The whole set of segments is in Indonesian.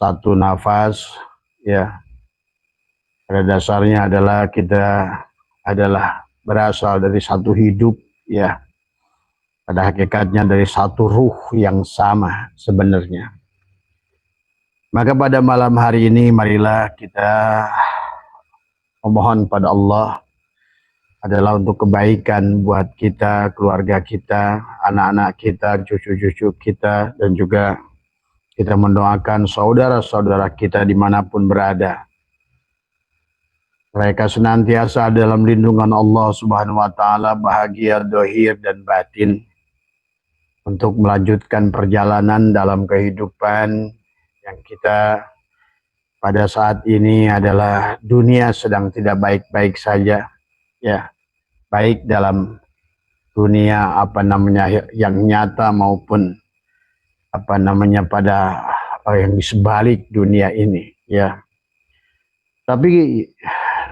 satu nafas, ya. Pada dasarnya adalah kita adalah berasal dari satu hidup, ya. Pada hakikatnya dari satu ruh yang sama sebenarnya. Maka pada malam hari ini marilah kita memohon pada Allah adalah untuk kebaikan buat kita, keluarga kita, anak-anak kita, cucu-cucu kita, dan juga kita mendoakan saudara-saudara kita dimanapun berada. Mereka senantiasa dalam lindungan Allah Subhanahu wa Ta'ala, bahagia, dohir, dan batin, untuk melanjutkan perjalanan dalam kehidupan yang kita pada saat ini adalah dunia sedang tidak baik-baik saja, ya, baik dalam dunia yang nyata maupun pada yang di sebalik dunia ini, ya. Tapi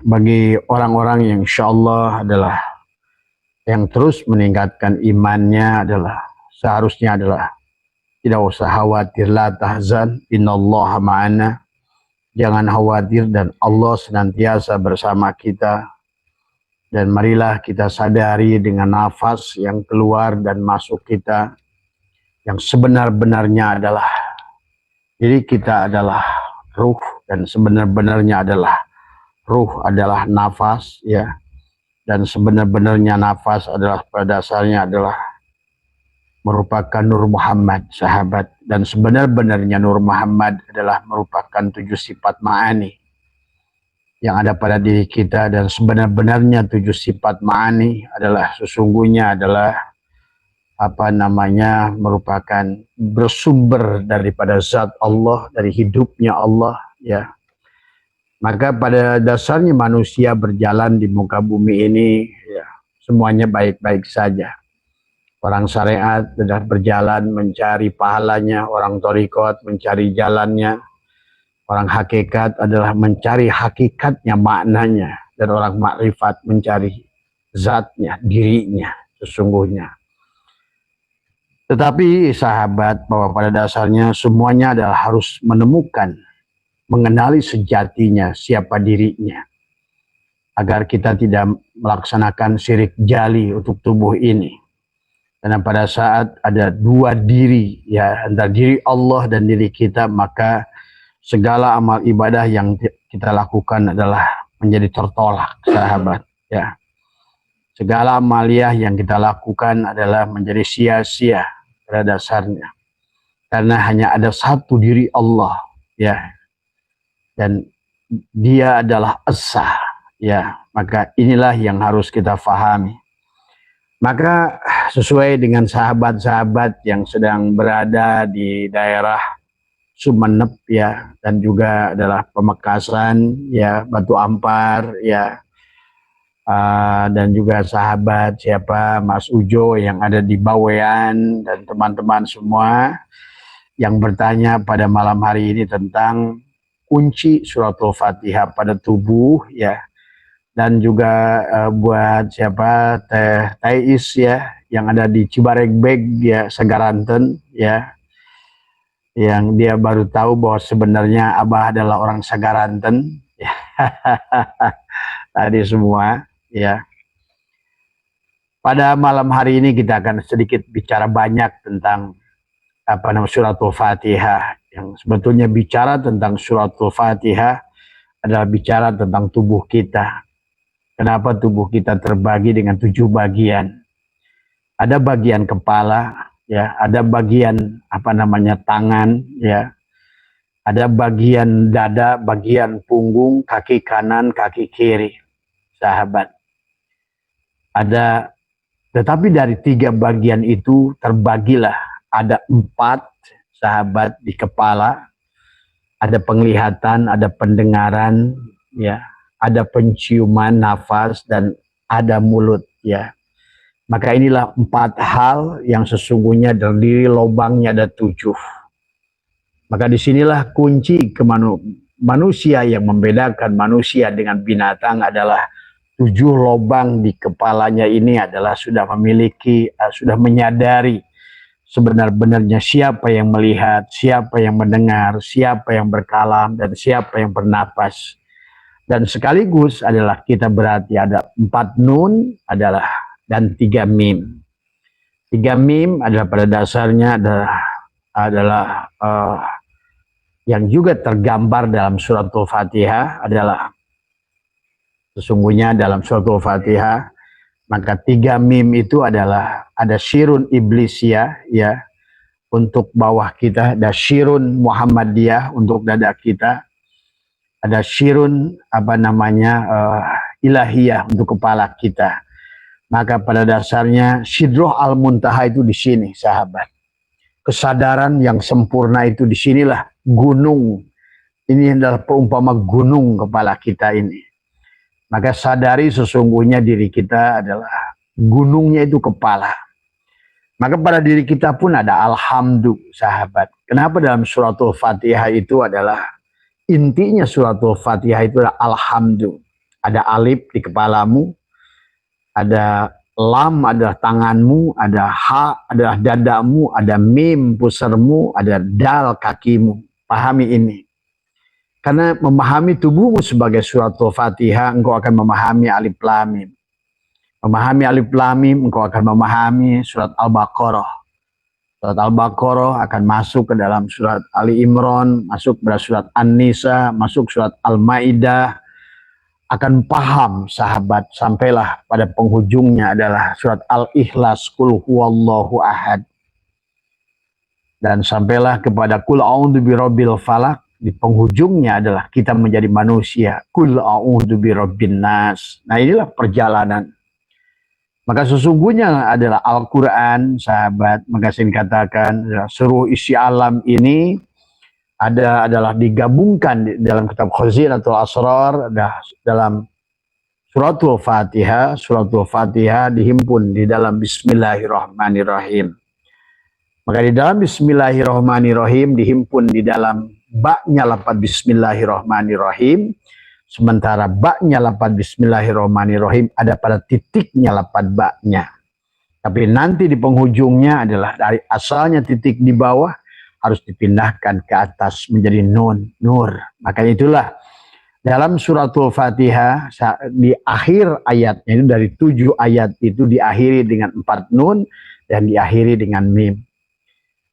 bagi orang-orang yang insya Allah adalah yang terus meningkatkan imannya adalah seharusnya adalah tidak usah khawatir, la tahzan, innallaha ma'ana. Jangan khawatir dan Allah senantiasa bersama kita. Dan marilah kita sadari dengan nafas yang keluar dan masuk kita, yang sebenar-benarnya adalah diri kita adalah ruh, dan sebenar-benarnya adalah ruh adalah nafas, ya. Dan sebenar-benarnya nafas adalah pada dasarnya adalah merupakan Nur Muhammad, sahabat. Dan sebenar-benarnya Nur Muhammad adalah merupakan 7 sifat ma'ani yang ada pada diri kita. Dan sebenar-benarnya 7 sifat ma'ani adalah sesungguhnya adalah merupakan bersumber daripada zat Allah, dari hidupnya Allah, ya. Maka pada dasarnya manusia berjalan di muka bumi ini, ya, semuanya baik-baik saja. Orang syariat sudah berjalan mencari pahalanya, orang thariqat mencari jalannya, orang hakikat adalah mencari hakikatnya, maknanya, dan orang makrifat mencari zatnya, dirinya sesungguhnya. Tetapi sahabat, bahwa pada dasarnya semuanya adalah harus menemukan, mengenali sejatinya, siapa dirinya, agar kita tidak melaksanakan syirik jali untuk tubuh ini. Karena pada saat ada dua diri, ya, antara diri Allah dan diri kita, maka segala amal ibadah yang kita lakukan adalah menjadi tertolak, sahabat, ya. Segala amaliyah yang kita lakukan adalah menjadi sia-sia pada dasarnya. Karena hanya ada satu diri Allah, ya. Dan dia adalah esa, ya. Maka inilah yang harus kita fahami. Maka sesuai dengan sahabat-sahabat yang sedang berada di daerah Sumeneb, ya, dan juga adalah Pamekasan, ya, Batu Ampar, ya, dan juga sahabat siapa Mas Ujo yang ada di Bawean, dan teman-teman semua yang bertanya pada malam hari ini tentang kunci suratul Fatihah pada tubuh, ya. Dan juga buat siapa Teh Tais, ya, yang ada di Cibaregbeg, ya, Sagaranten, ya, yang dia baru tahu bahwa sebenarnya Abah adalah orang Sagaranten, ya. Tadi semua, ya. Pada malam hari ini kita akan sedikit bicara banyak tentang suratul Fatihah, yang sebetulnya bicara tentang suratul Fatihah adalah bicara tentang tubuh kita. Kenapa tubuh kita terbagi dengan 7 bagian? Ada bagian kepala, ya, ada bagian tangan, ya. Ada bagian dada, bagian punggung, kaki kanan, kaki kiri, sahabat. Tetapi dari 3 bagian itu terbagilah ada 4, sahabat, di kepala. Ada penglihatan, ada pendengaran, ya. Ada penciuman, nafas, dan ada mulut, ya. Maka inilah 4 hal yang sesungguhnya terdiri lubangnya ada 7. Maka disinilah kunci manusia yang membedakan manusia dengan binatang adalah 7 lubang di kepalanya ini adalah sudah memiliki, sudah menyadari sebenar-benarnya siapa yang melihat, siapa yang mendengar, siapa yang berkalam, dan siapa yang bernapas. Dan sekaligus adalah kita berarti ada 4 nun adalah dan 3 mim. 3 mim adalah pada dasarnya adalah yang juga tergambar dalam suratul Fatihah adalah sesungguhnya dalam suratul Fatihah, maka 3 mim itu adalah ada syirun iblisiyah ya untuk bawah kita, ada syirun Muhammadiyah untuk dada kita, ada syirun ilahiyah untuk kepala kita. Maka pada dasarnya Sidroh Al-Muntaha itu di sini, sahabat. Kesadaran yang sempurna itu di sinilah gunung. Ini adalah peumpama gunung kepala kita ini. Maka sadari sesungguhnya diri kita adalah gunungnya itu kepala. Maka pada diri kita pun ada alhamdulillah, sahabat. Kenapa dalam suratul Fatihah itu adalah intinya suratul Fatihah itu adalah alhamdulillah. Ada alif di kepalamu, ada lam adalah tanganmu, ada ha adalah dadamu, ada mim pusarmu, ada dal kakimu. Pahami ini. Karena memahami tubuhmu sebagai suratul Fatihah, engkau akan memahami alif lam mim. Memahami alif lam mim, engkau akan memahami surat Al-Baqarah. Surat Al-Baqarah akan masuk ke dalam surat Ali Imran, masuk ke surat An-Nisa, masuk surat Al-Maidah. Akan paham sahabat sampailah pada penghujungnya adalah surat Al-Ikhlas, Qul huwallahu ahad. Dan sampailah kepada Qul a'udzu birabbil falaq. Di penghujungnya adalah kita menjadi manusia. Qul a'udzu birabbin nas. Nah, inilah perjalanan. Maka sesungguhnya adalah Al-Quran, sahabat. Maka saya katakan seluruh isi alam ini adalah digabungkan dalam kitab Khazinatul Asrar, dalam suratul Fatihah. Suratul Fatihah dihimpun di dalam Bismillahirrahmanirrahim. Maka di dalam Bismillahirrahmanirrahim dihimpun di dalam baknya lafaz Bismillahirrahmanirrahim. Sementara baknya lafaz Bismillahirrahmanirrahim ada pada titiknya lafaz baknya. Tapi nanti di penghujungnya adalah dari asalnya titik di bawah harus dipindahkan ke atas menjadi nun, nur. Makanya itulah dalam suratul Fatihah di akhir ayatnya itu dari 7 ayat itu diakhiri dengan 4 nun dan diakhiri dengan mim.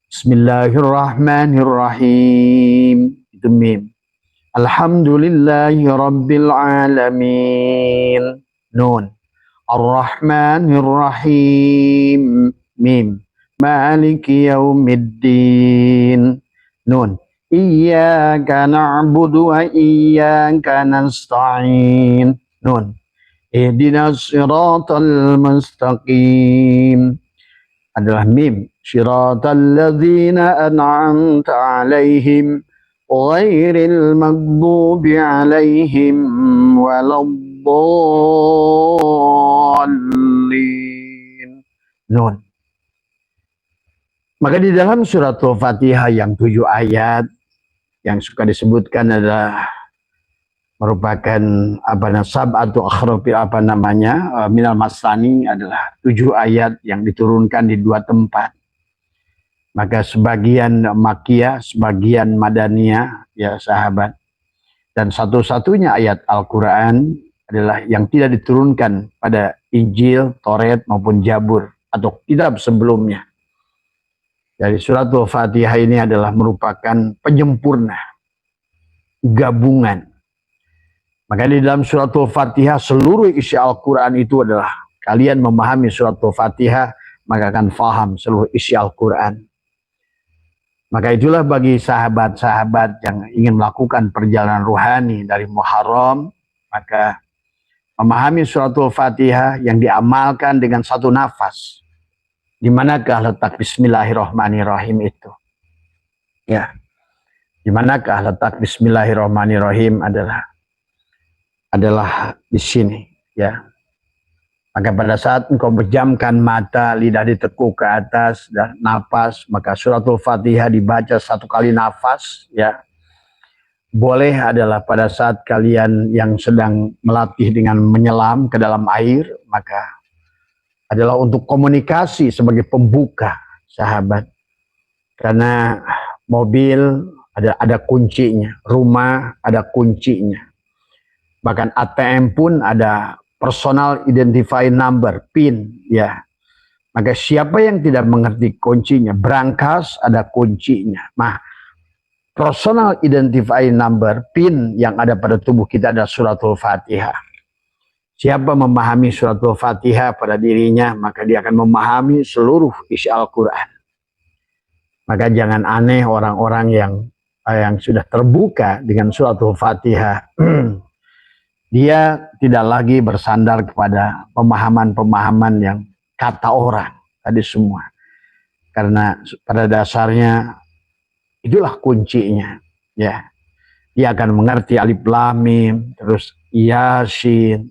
Bismillahirrahmanirrahim, itu mim. Alhamdulillahi rabbil alamin, nun. Ar-Rahmanirrahim, mim. Maliki yaumiddin, nun. Iyyaka na'budu wa iyyaka nasta'in, nun. Ihdinas siratal mustaqim, adalah mim. Siratal ladzina an'amta 'alaihim ghairil maghdubi 'alaihim waladdallin, nun. Maka di dalam suratul Fatihah yang 7 ayat yang suka disebutkan adalah merupakan sab'atu akhrafil minal masani, adalah 7 ayat yang diturunkan di 2 tempat. Maka sebagian Makkiyah, sebagian Madaniyah, ya sahabat. Dan satu-satunya ayat Al-Quran adalah yang tidak diturunkan pada Injil, Taurat maupun Jabur atau kitab sebelumnya. Dari suratul Fatihah ini adalah merupakan penyempurna, gabungan. Maka di dalam suratul Fatihah seluruh isi Al-Quran itu adalah kalian memahami suratul Fatihah, maka akan faham seluruh isi Al-Quran. Maka itulah bagi sahabat-sahabat yang ingin melakukan perjalanan ruhani dari Muharram, maka memahami suratul Fatihah yang diamalkan dengan satu nafas. Di manakah letak Bismillahirrahmanirrahim itu? Ya, di manakah letak Bismillahirrahmanirrahim adalah di sini, ya. Maka pada saat engkau berjamkan mata, lidah ditekuk ke atas dan nafas, maka suratul Fatihah dibaca 1 kali nafas, ya. Boleh adalah pada saat kalian yang sedang melatih dengan menyelam ke dalam air, maka adalah untuk komunikasi sebagai pembuka sahabat. Karena mobil ada kuncinya, rumah ada kuncinya. Bahkan ATM pun ada personal identifying number, PIN, ya. Maka siapa yang tidak mengerti kuncinya, berangkas ada kuncinya. Nah, personal identifying number, PIN yang ada pada tubuh kita adalah suratul Fatihah. Siapa memahami suratul Fatihah pada dirinya, maka dia akan memahami seluruh isi Al-Quran. Maka jangan aneh orang-orang yang sudah terbuka dengan suratul Fatihah. Dia tidak lagi bersandar kepada pemahaman-pemahaman yang kata orang tadi semua. Karena pada dasarnya itulah kuncinya, ya. Dia akan mengerti alif lam mim, terus yasin,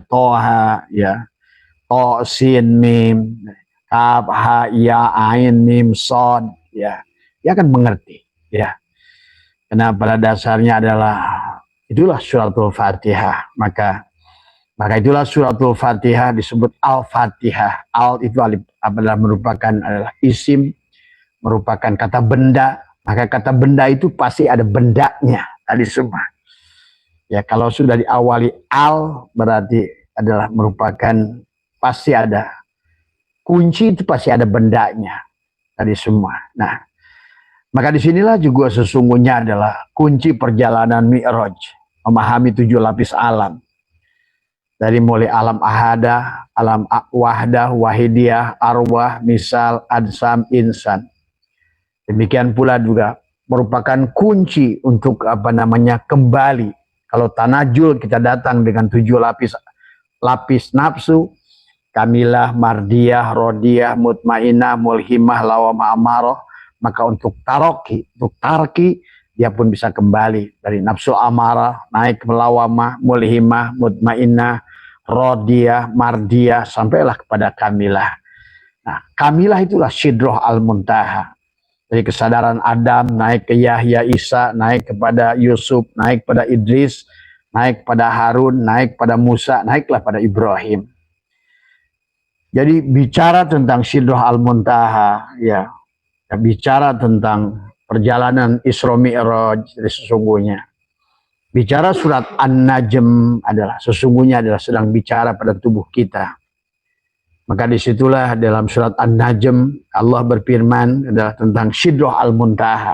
toha, ya, to sin mim, kaf ha ya ain mim sod, ya. Dia akan mengerti, ya. Karena pada dasarnya itulah suratul Fatihah. Maka itulah suratul Fatihah disebut Al-Fatihah. Al itu adalah isim, merupakan kata benda. Maka kata benda itu pasti ada bendanya tadi semua. Ya, kalau sudah diawali al berarti merupakan pasti ada kunci, itu pasti ada bendanya tadi semua. Nah, maka disinilah juga sesungguhnya adalah kunci perjalanan Mi'raj, memahami 7 lapis alam. Dari mulai alam ahadah, alam wahdah, wahidiyah, arwah, misal, adsam, insan. Demikian pula juga merupakan kunci untuk kembali. Kalau tanajul kita datang dengan 7 lapis nafsu, kamilah, mardiyah, rodiyah, mutmainah, mulhimah, lawamah, amarah. Maka untuk tarki, dia pun bisa kembali dari nafsu amarah, naik ke lawamah, mulhimah, mutmainah, rodiyah, mardiyah, sampailah kepada kamilah. Nah, kamilah itulah sidroh al-muntaha. Dari kesadaran Adam, naik ke Yahya, Isa, naik kepada Yusuf, naik pada Idris, naik pada Harun, naik pada Musa, naiklah pada Ibrahim. Jadi bicara tentang sidroh al-muntaha, ya, bicara tentang perjalanan Isra Mi'raj sesungguhnya. Bicara surat An-Najm sesungguhnya sedang bicara pada tubuh kita. Maka disitulah dalam surat An-Najm Allah berfirman adalah tentang sidroh al-muntaha.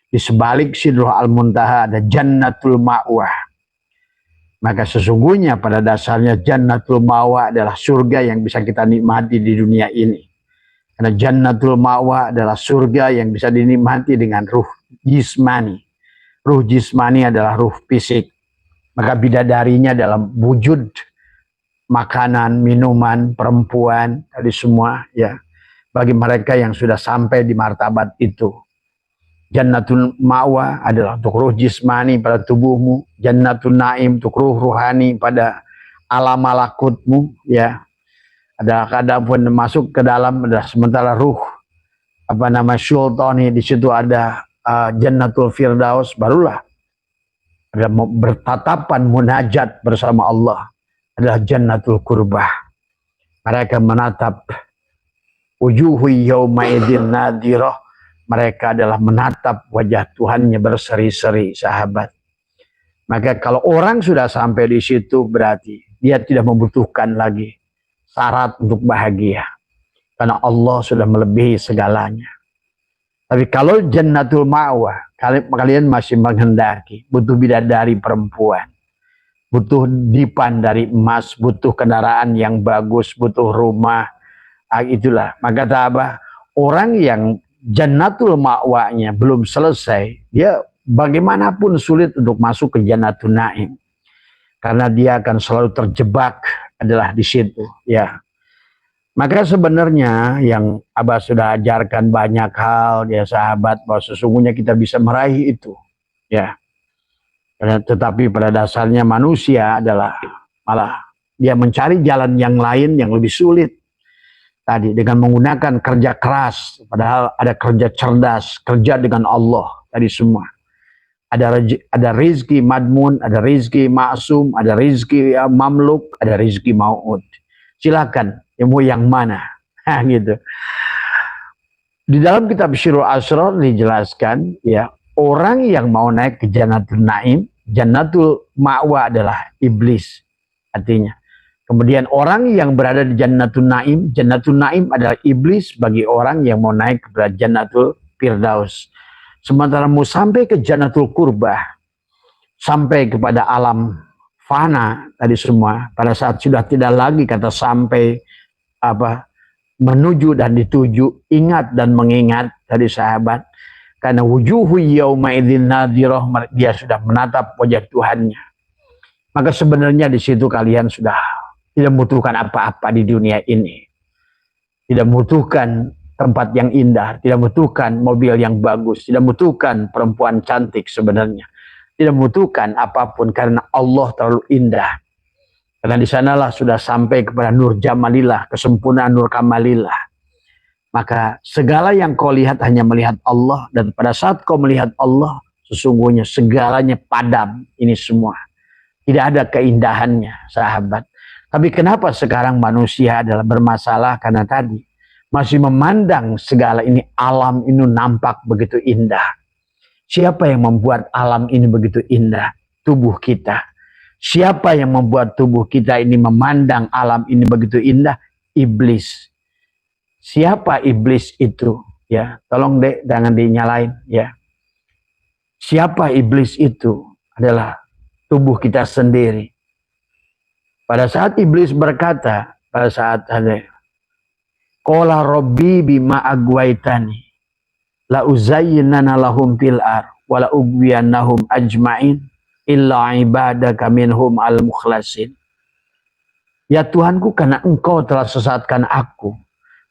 Di sebalik sidroh al-muntaha ada jannatul ma'wah. Maka sesungguhnya pada dasarnya jannatul ma'wah adalah surga yang bisa kita nikmati di dunia ini. Karena jannatul ma'wah adalah surga yang bisa dinikmati dengan ruh jismani. Ruh jismani adalah ruh fisik. Maka bidadarinya dalam wujud makanan, minuman, perempuan, tadi semua, ya. Bagi mereka yang sudah sampai di martabat itu. Jannatul ma'wah adalah untuk ruh jismani pada tubuhmu. Jannatul na'im untuk ruh ruhani pada alam malakutmu, ya. Ada pun masuk ke dalam sementara ruh sultani, di situ ada jannatul firdaus, barulah ada bertatapan munajat bersama Allah, adalah jannatul kurbah. Mereka menatap wujuhu yawma idzin nadirah, mereka adalah menatap wajah Tuhannya berseri-seri, sahabat. Maka kalau orang sudah sampai di situ berarti dia tidak membutuhkan lagi syarat untuk bahagia. Karena Allah sudah melebihi segalanya. Tapi kalau jannatul ma'wah, kalian masih menghendaki, butuh bidadari perempuan, butuh dipan dari emas, butuh kendaraan yang bagus, butuh rumah, itulah. Maka orang yang jannatul ma'wahnya belum selesai, dia bagaimanapun sulit untuk masuk ke jannatul na'im. Karena dia akan selalu terjebak adalah di situ, ya. Maka sebenarnya yang Abah sudah ajarkan banyak hal, ya sahabat, bahwa sesungguhnya kita bisa meraih itu, ya. Tetapi pada dasarnya manusia malah dia mencari jalan yang lain yang lebih sulit. Tadi dengan menggunakan kerja keras, padahal ada kerja cerdas, kerja dengan Allah, tadi semua. Ada rizki madmun, ada rizki maksum, ada rizki mamluk, ada rizki maut. Silakan, mau yang mana? Nah, gitu. Di dalam kitab Syirul Asrar dijelaskan ya, orang yang mau naik ke Jannatul Naim, Jannatul Ma'wa adalah iblis artinya. Kemudian orang yang berada di Jannatul Naim adalah iblis bagi orang yang mau naik ke Jannatul Firdaus. Sementara mau sampai ke Jannatul Qurbah, sampai kepada alam fana tadi semua, pada saat sudah tidak lagi kata sampai menuju dan dituju, ingat dan mengingat tadi sahabat, karena wujuhu yauma idzin nadhirah, dia sudah menatap wajah Tuhannya. Maka sebenarnya di situ kalian sudah tidak membutuhkan apa-apa di dunia ini. Tidak membutuhkan tempat yang indah, tidak membutuhkan mobil yang bagus, tidak membutuhkan perempuan cantik sebenarnya. Tidak membutuhkan apapun karena Allah terlalu indah. Karena di sanalah sudah sampai kepada nur jamalillah, kesempurnaan nur kamalillah. Maka segala yang kau lihat hanya melihat Allah, dan pada saat kau melihat Allah, sesungguhnya segalanya padam ini semua. Tidak ada keindahannya, sahabat. Tapi kenapa sekarang manusia adalah bermasalah? Karena tadi masih memandang segala ini, alam ini nampak begitu indah. Siapa yang membuat alam ini begitu indah? Tubuh kita. Siapa yang membuat tubuh kita ini memandang alam ini begitu indah? Iblis. Siapa iblis itu? Ya, tolong dek, jangan dinyalain. Ya, siapa iblis itu? Adalah tubuh kita sendiri. Pada saat iblis berkata, pada saat ada qala rabbi bima agwaitani la uzayyinana lahum fil ar wa la ugwiyannahum ajmain illa ibadaka minhum al-mukhlasin. Ya Tuhanku, karena engkau telah sesatkan aku,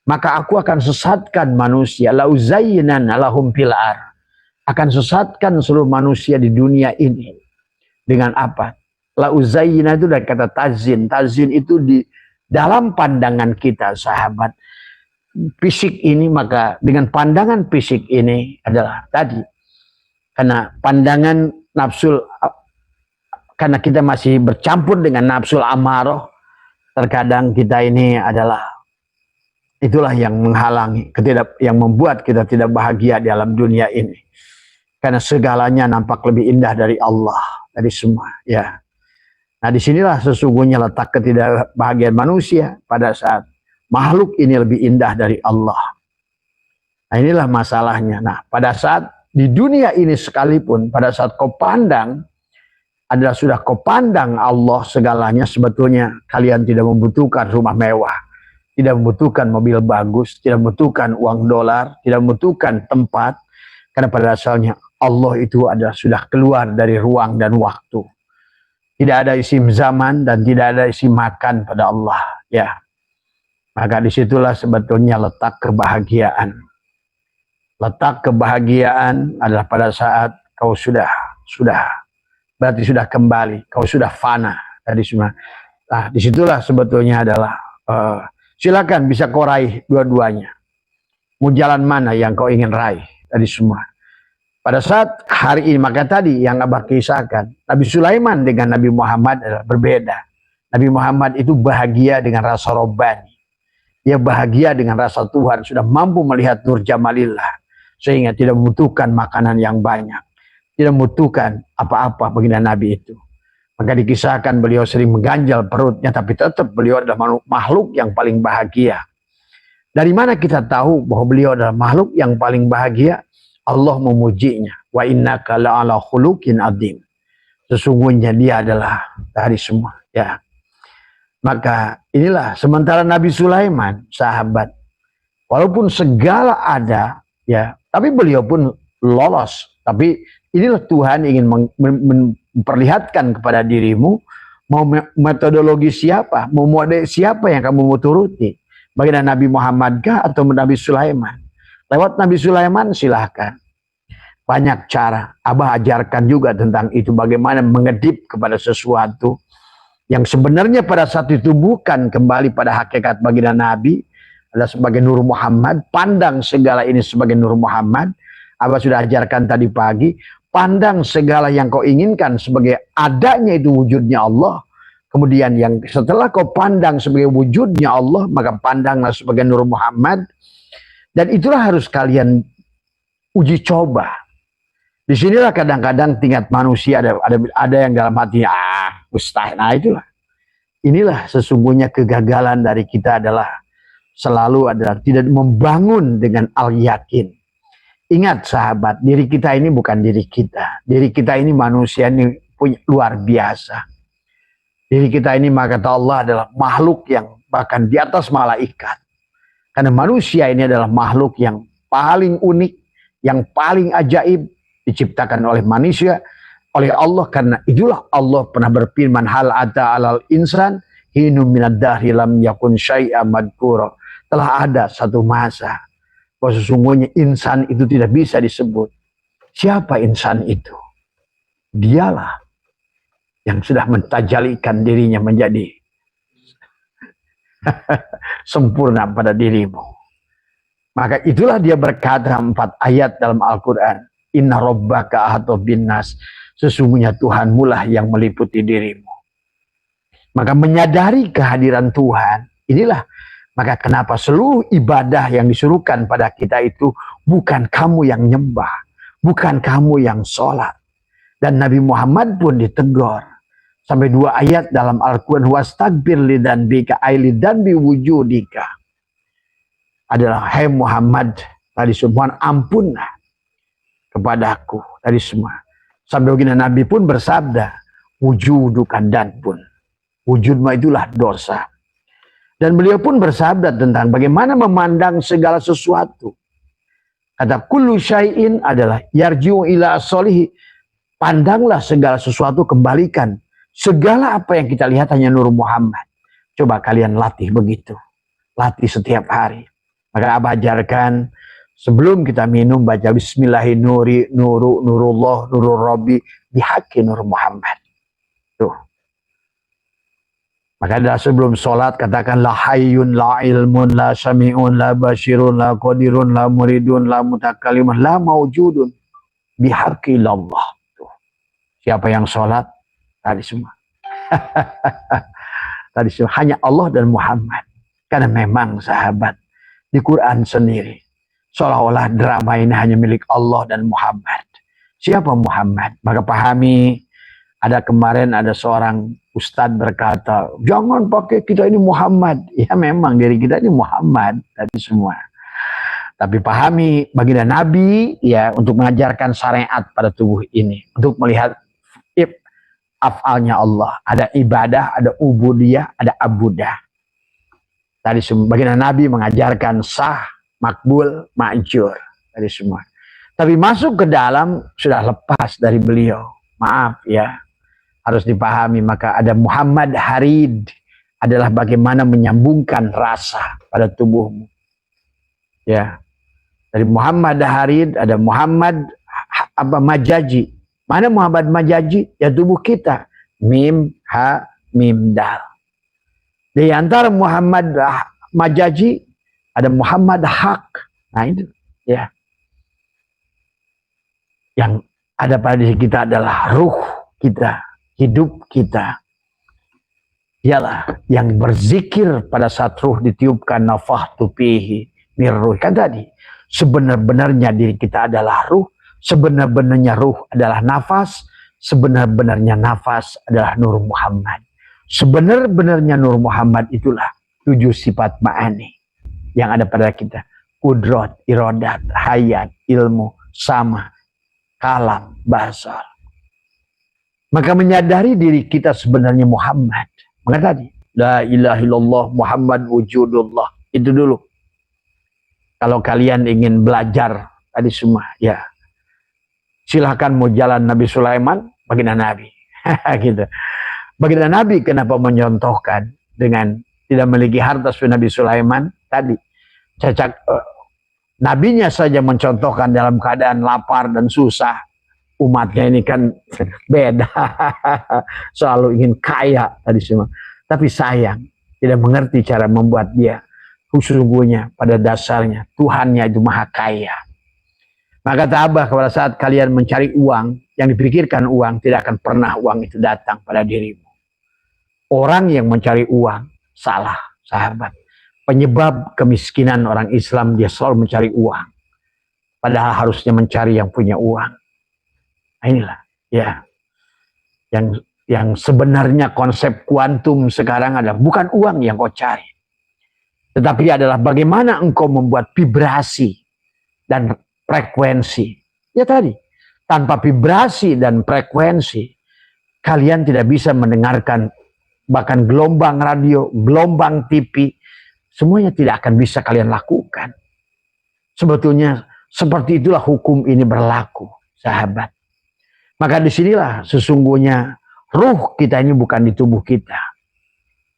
maka aku akan sesatkan manusia. La uzayyinana lahum fil ar, akan sesatkan seluruh manusia di dunia ini. Dengan apa? La uzayyina itu dari kata tazin. Tazin itu di dalam pandangan kita, sahabat. Fisik ini, maka dengan pandangan fisik ini adalah tadi. Karena pandangan nafsul, karena kita masih bercampur dengan nafsul amarah, terkadang kita ini adalah, itulah yang menghalangi, yang membuat kita tidak bahagia di alam dunia ini. Karena segalanya nampak lebih indah dari Allah, dari semua. Ya. Nah, disinilah sesungguhnya letak ketidakbahagiaan manusia pada saat makhluk ini lebih indah dari Allah. Nah, inilah masalahnya. Nah, pada saat di dunia ini sekalipun, pada saat kau pandang, adalah sudah kau pandang Allah segalanya, sebetulnya kalian tidak membutuhkan rumah mewah, tidak membutuhkan mobil bagus, tidak membutuhkan uang dolar, tidak membutuhkan tempat, karena pada asalnya Allah itu adalah sudah keluar dari ruang dan waktu. Tidak ada isim zaman dan tidak ada isim makan pada Allah. Ya, maka disitulah sebetulnya letak kebahagiaan. Letak kebahagiaan adalah pada saat kau sudah berarti sudah kembali, kau sudah fana tadi semua. Nah, disitulah sebetulnya adalah silakan bisa kau raih dua-duanya. Mau jalan mana yang kau ingin raih tadi semua. Pada saat hari ini, maka tadi yang Abah kisahkan, Nabi Sulaiman dengan Nabi Muhammad adalah berbeda. Nabi Muhammad itu bahagia dengan rasa robbani. Dia bahagia dengan rasa Tuhan, sudah mampu melihat nur jamalillah, sehingga tidak membutuhkan makanan yang banyak. Tidak membutuhkan apa-apa baginda Nabi itu. Maka dikisahkan beliau sering mengganjal perutnya, tapi tetap beliau adalah makhluk yang paling bahagia. Dari mana kita tahu bahwa beliau adalah makhluk yang paling bahagia? Allah memujinya. Wa innaka la'ala khuluqin adzim. Sesungguhnya dia adalah dari semua. Ya. Maka inilah sementara Nabi Sulaiman, sahabat, walaupun segala ada, ya, tapi beliau pun lolos. Tapi inilah Tuhan ingin memperlihatkan kepada dirimu, mau metodologi siapa, mau model siapa yang kamu mau turuti. Baginda Nabi Muhammad kah atau Nabi Sulaiman? Lewat Nabi Sulaiman silahkan. Banyak cara. Abah ajarkan juga tentang itu. Bagaimana mengedip kepada sesuatu yang sebenarnya pada saat itu bukan kembali pada hakikat baginda Nabi. Adalah sebagai Nur Muhammad. Pandang segala ini sebagai Nur Muhammad. Abah sudah ajarkan tadi pagi. Pandang segala yang kau inginkan sebagai adanya itu wujudnya Allah. Kemudian yang setelah kau pandang sebagai wujudnya Allah, maka pandanglah sebagai Nur Muhammad. Dan itulah harus kalian uji coba. Disinilah kadang-kadang tingkat manusia ada yang dalam hati, mustahil. Nah itulah. Inilah sesungguhnya kegagalan dari kita adalah selalu adalah tidak membangun dengan al-yakin. Ingat sahabat, diri kita ini bukan diri kita. Diri kita ini manusia ini punya luar biasa. Diri kita ini maka kata Allah adalah makhluk yang bahkan di atas malaikat. Karena manusia ini adalah makhluk yang paling unik, yang paling ajaib diciptakan oleh manusia, oleh Allah. Karena itulah Allah pernah berfirman, hal ata alal insan hinu minad dahri lam yakun syai'an madhkura. Telah ada satu masa bahwa sesungguhnya insan itu tidak bisa disebut. Siapa insan itu? Dialah yang sudah mentajalikan dirinya menjadi sempurna pada dirimu. Maka itulah dia berkata 4 ayat dalam Al-Quran. Inna rabbaka ahata binnas. Sesungguhnya Tuhanmu lah yang meliputi dirimu. Maka menyadari kehadiran Tuhan. Inilah. Maka kenapa seluruh ibadah yang disuruhkan pada kita itu bukan kamu yang nyembah. Bukan kamu yang sholat. Dan Nabi Muhammad pun ditegur. Sampai 2 ayat dalam Al-Quran. Wastagfir lidzanbika ay lidzanbi wujudika. Adalah, hai Muhammad, tadi semua ampunlah kepadaku tadi semua. Sampai begini Nabi pun bersabda, wujudukan dan pun. Wujudmu itulah dosa. Dan beliau pun bersabda tentang bagaimana memandang segala sesuatu. Kata kullu syai'in adalah yarji'u ila solihi. Pandanglah segala sesuatu, kembalikan. Segala apa yang kita lihat hanya Nur Muhammad. Coba kalian latih begitu. Latih setiap hari. Maka Abah ajarkan sebelum kita minum baca Bismillahirrahmanirrahim nurullah nurul rabbi bihaqi Nur Muhammad. Tuh. Maka adalah sebelum sholat katakan la hayyun la ilmun la sami'un la basyirun la qadirun la muridun la mutakalimun la maujudun bihaqi Allah. Tuh. Siapa yang sholat? Tadi semua. Tadi semua. Hanya Allah dan Muhammad. Karena memang sahabat. Di Quran sendiri. Seolah-olah drama ini hanya milik Allah dan Muhammad. Siapa Muhammad? Maka pahami. Ada kemarin ada seorang ustadz berkata. Jangan pakai kita ini Muhammad. Ya memang diri kita ini Muhammad. Tadi semua. Tapi pahami baginda Nabi. Ya untuk mengajarkan syariat pada tubuh ini. Untuk melihat afalnya Allah. Ada ibadah, ada ubudiyah, ada abudah. Tadi semua baginda Nabi mengajarkan sah, makbul, ma'jur. Tadi semua. Tapi masuk ke dalam sudah lepas dari beliau. Maaf ya. Harus dipahami. Maka ada Muhammad Harid. Adalah bagaimana menyambungkan rasa pada tubuhmu. Ya. Dari Muhammad Harid ada Muhammad Majaji. Mana Muhammad Majaji? Ya tubuh kita. Mim, ha, mim, dal. Di antara Muhammad Majaji ada Muhammad Haq. Nah itu ya. Yang ada pada diri kita adalah ruh kita, hidup kita. Dialah yang berzikir pada saat ruh ditiupkan nafahtu fihi mir ruh. Kan tadi sebenar-benarnya diri kita adalah ruh, sebenar-benarnya ruh adalah nafas, sebenar-benarnya nafas adalah Nur Muhammad. Sebenar-benarnya Nur Muhammad itulah 7 sifat ma'ani yang ada pada kita. Kudrat, iradat, hayat, ilmu, sama, kalam, basar. Maka menyadari diri kita sebenarnya Muhammad. Maka tadi, la ilaha illallah Muhammad wujudullah. Itu dulu. Kalau kalian ingin belajar tadi semua, ya silahkan mau jalan Nabi Sulaiman, baginda Nabi. Gitu. Baginda Nabi kenapa menyontohkan dengan tidak memiliki harta seperti Nabi Sulaiman tadi. Nabinya saja mencontohkan dalam keadaan lapar dan susah. Umatnya ini kan beda. Selalu ingin kaya tadi semua. Tapi sayang, tidak mengerti cara membuat dia. Sesungguhnya pada dasarnya Tuhannya itu maha kaya. Maka kata Abah pada saat kalian mencari uang, yang dipikirkan uang, tidak akan pernah uang itu datang pada dirimu. orang yang mencari uang. Salah, sahabat. Penyebab kemiskinan orang Islam, dia selalu mencari uang. Padahal harusnya mencari yang punya uang. Nah, inilah ya yang sebenarnya konsep kuantum sekarang adalah bukan uang yang kau cari, tetapi adalah bagaimana engkau membuat vibrasi dan frekuensi. Ya tadi, tanpa vibrasi dan frekuensi, kalian tidak bisa mendengarkan bahkan gelombang radio, gelombang TV, semuanya tidak akan bisa kalian lakukan. Sebetulnya seperti itulah hukum ini berlaku, sahabat. Maka disinilah sesungguhnya ruh kita ini bukan di tubuh kita,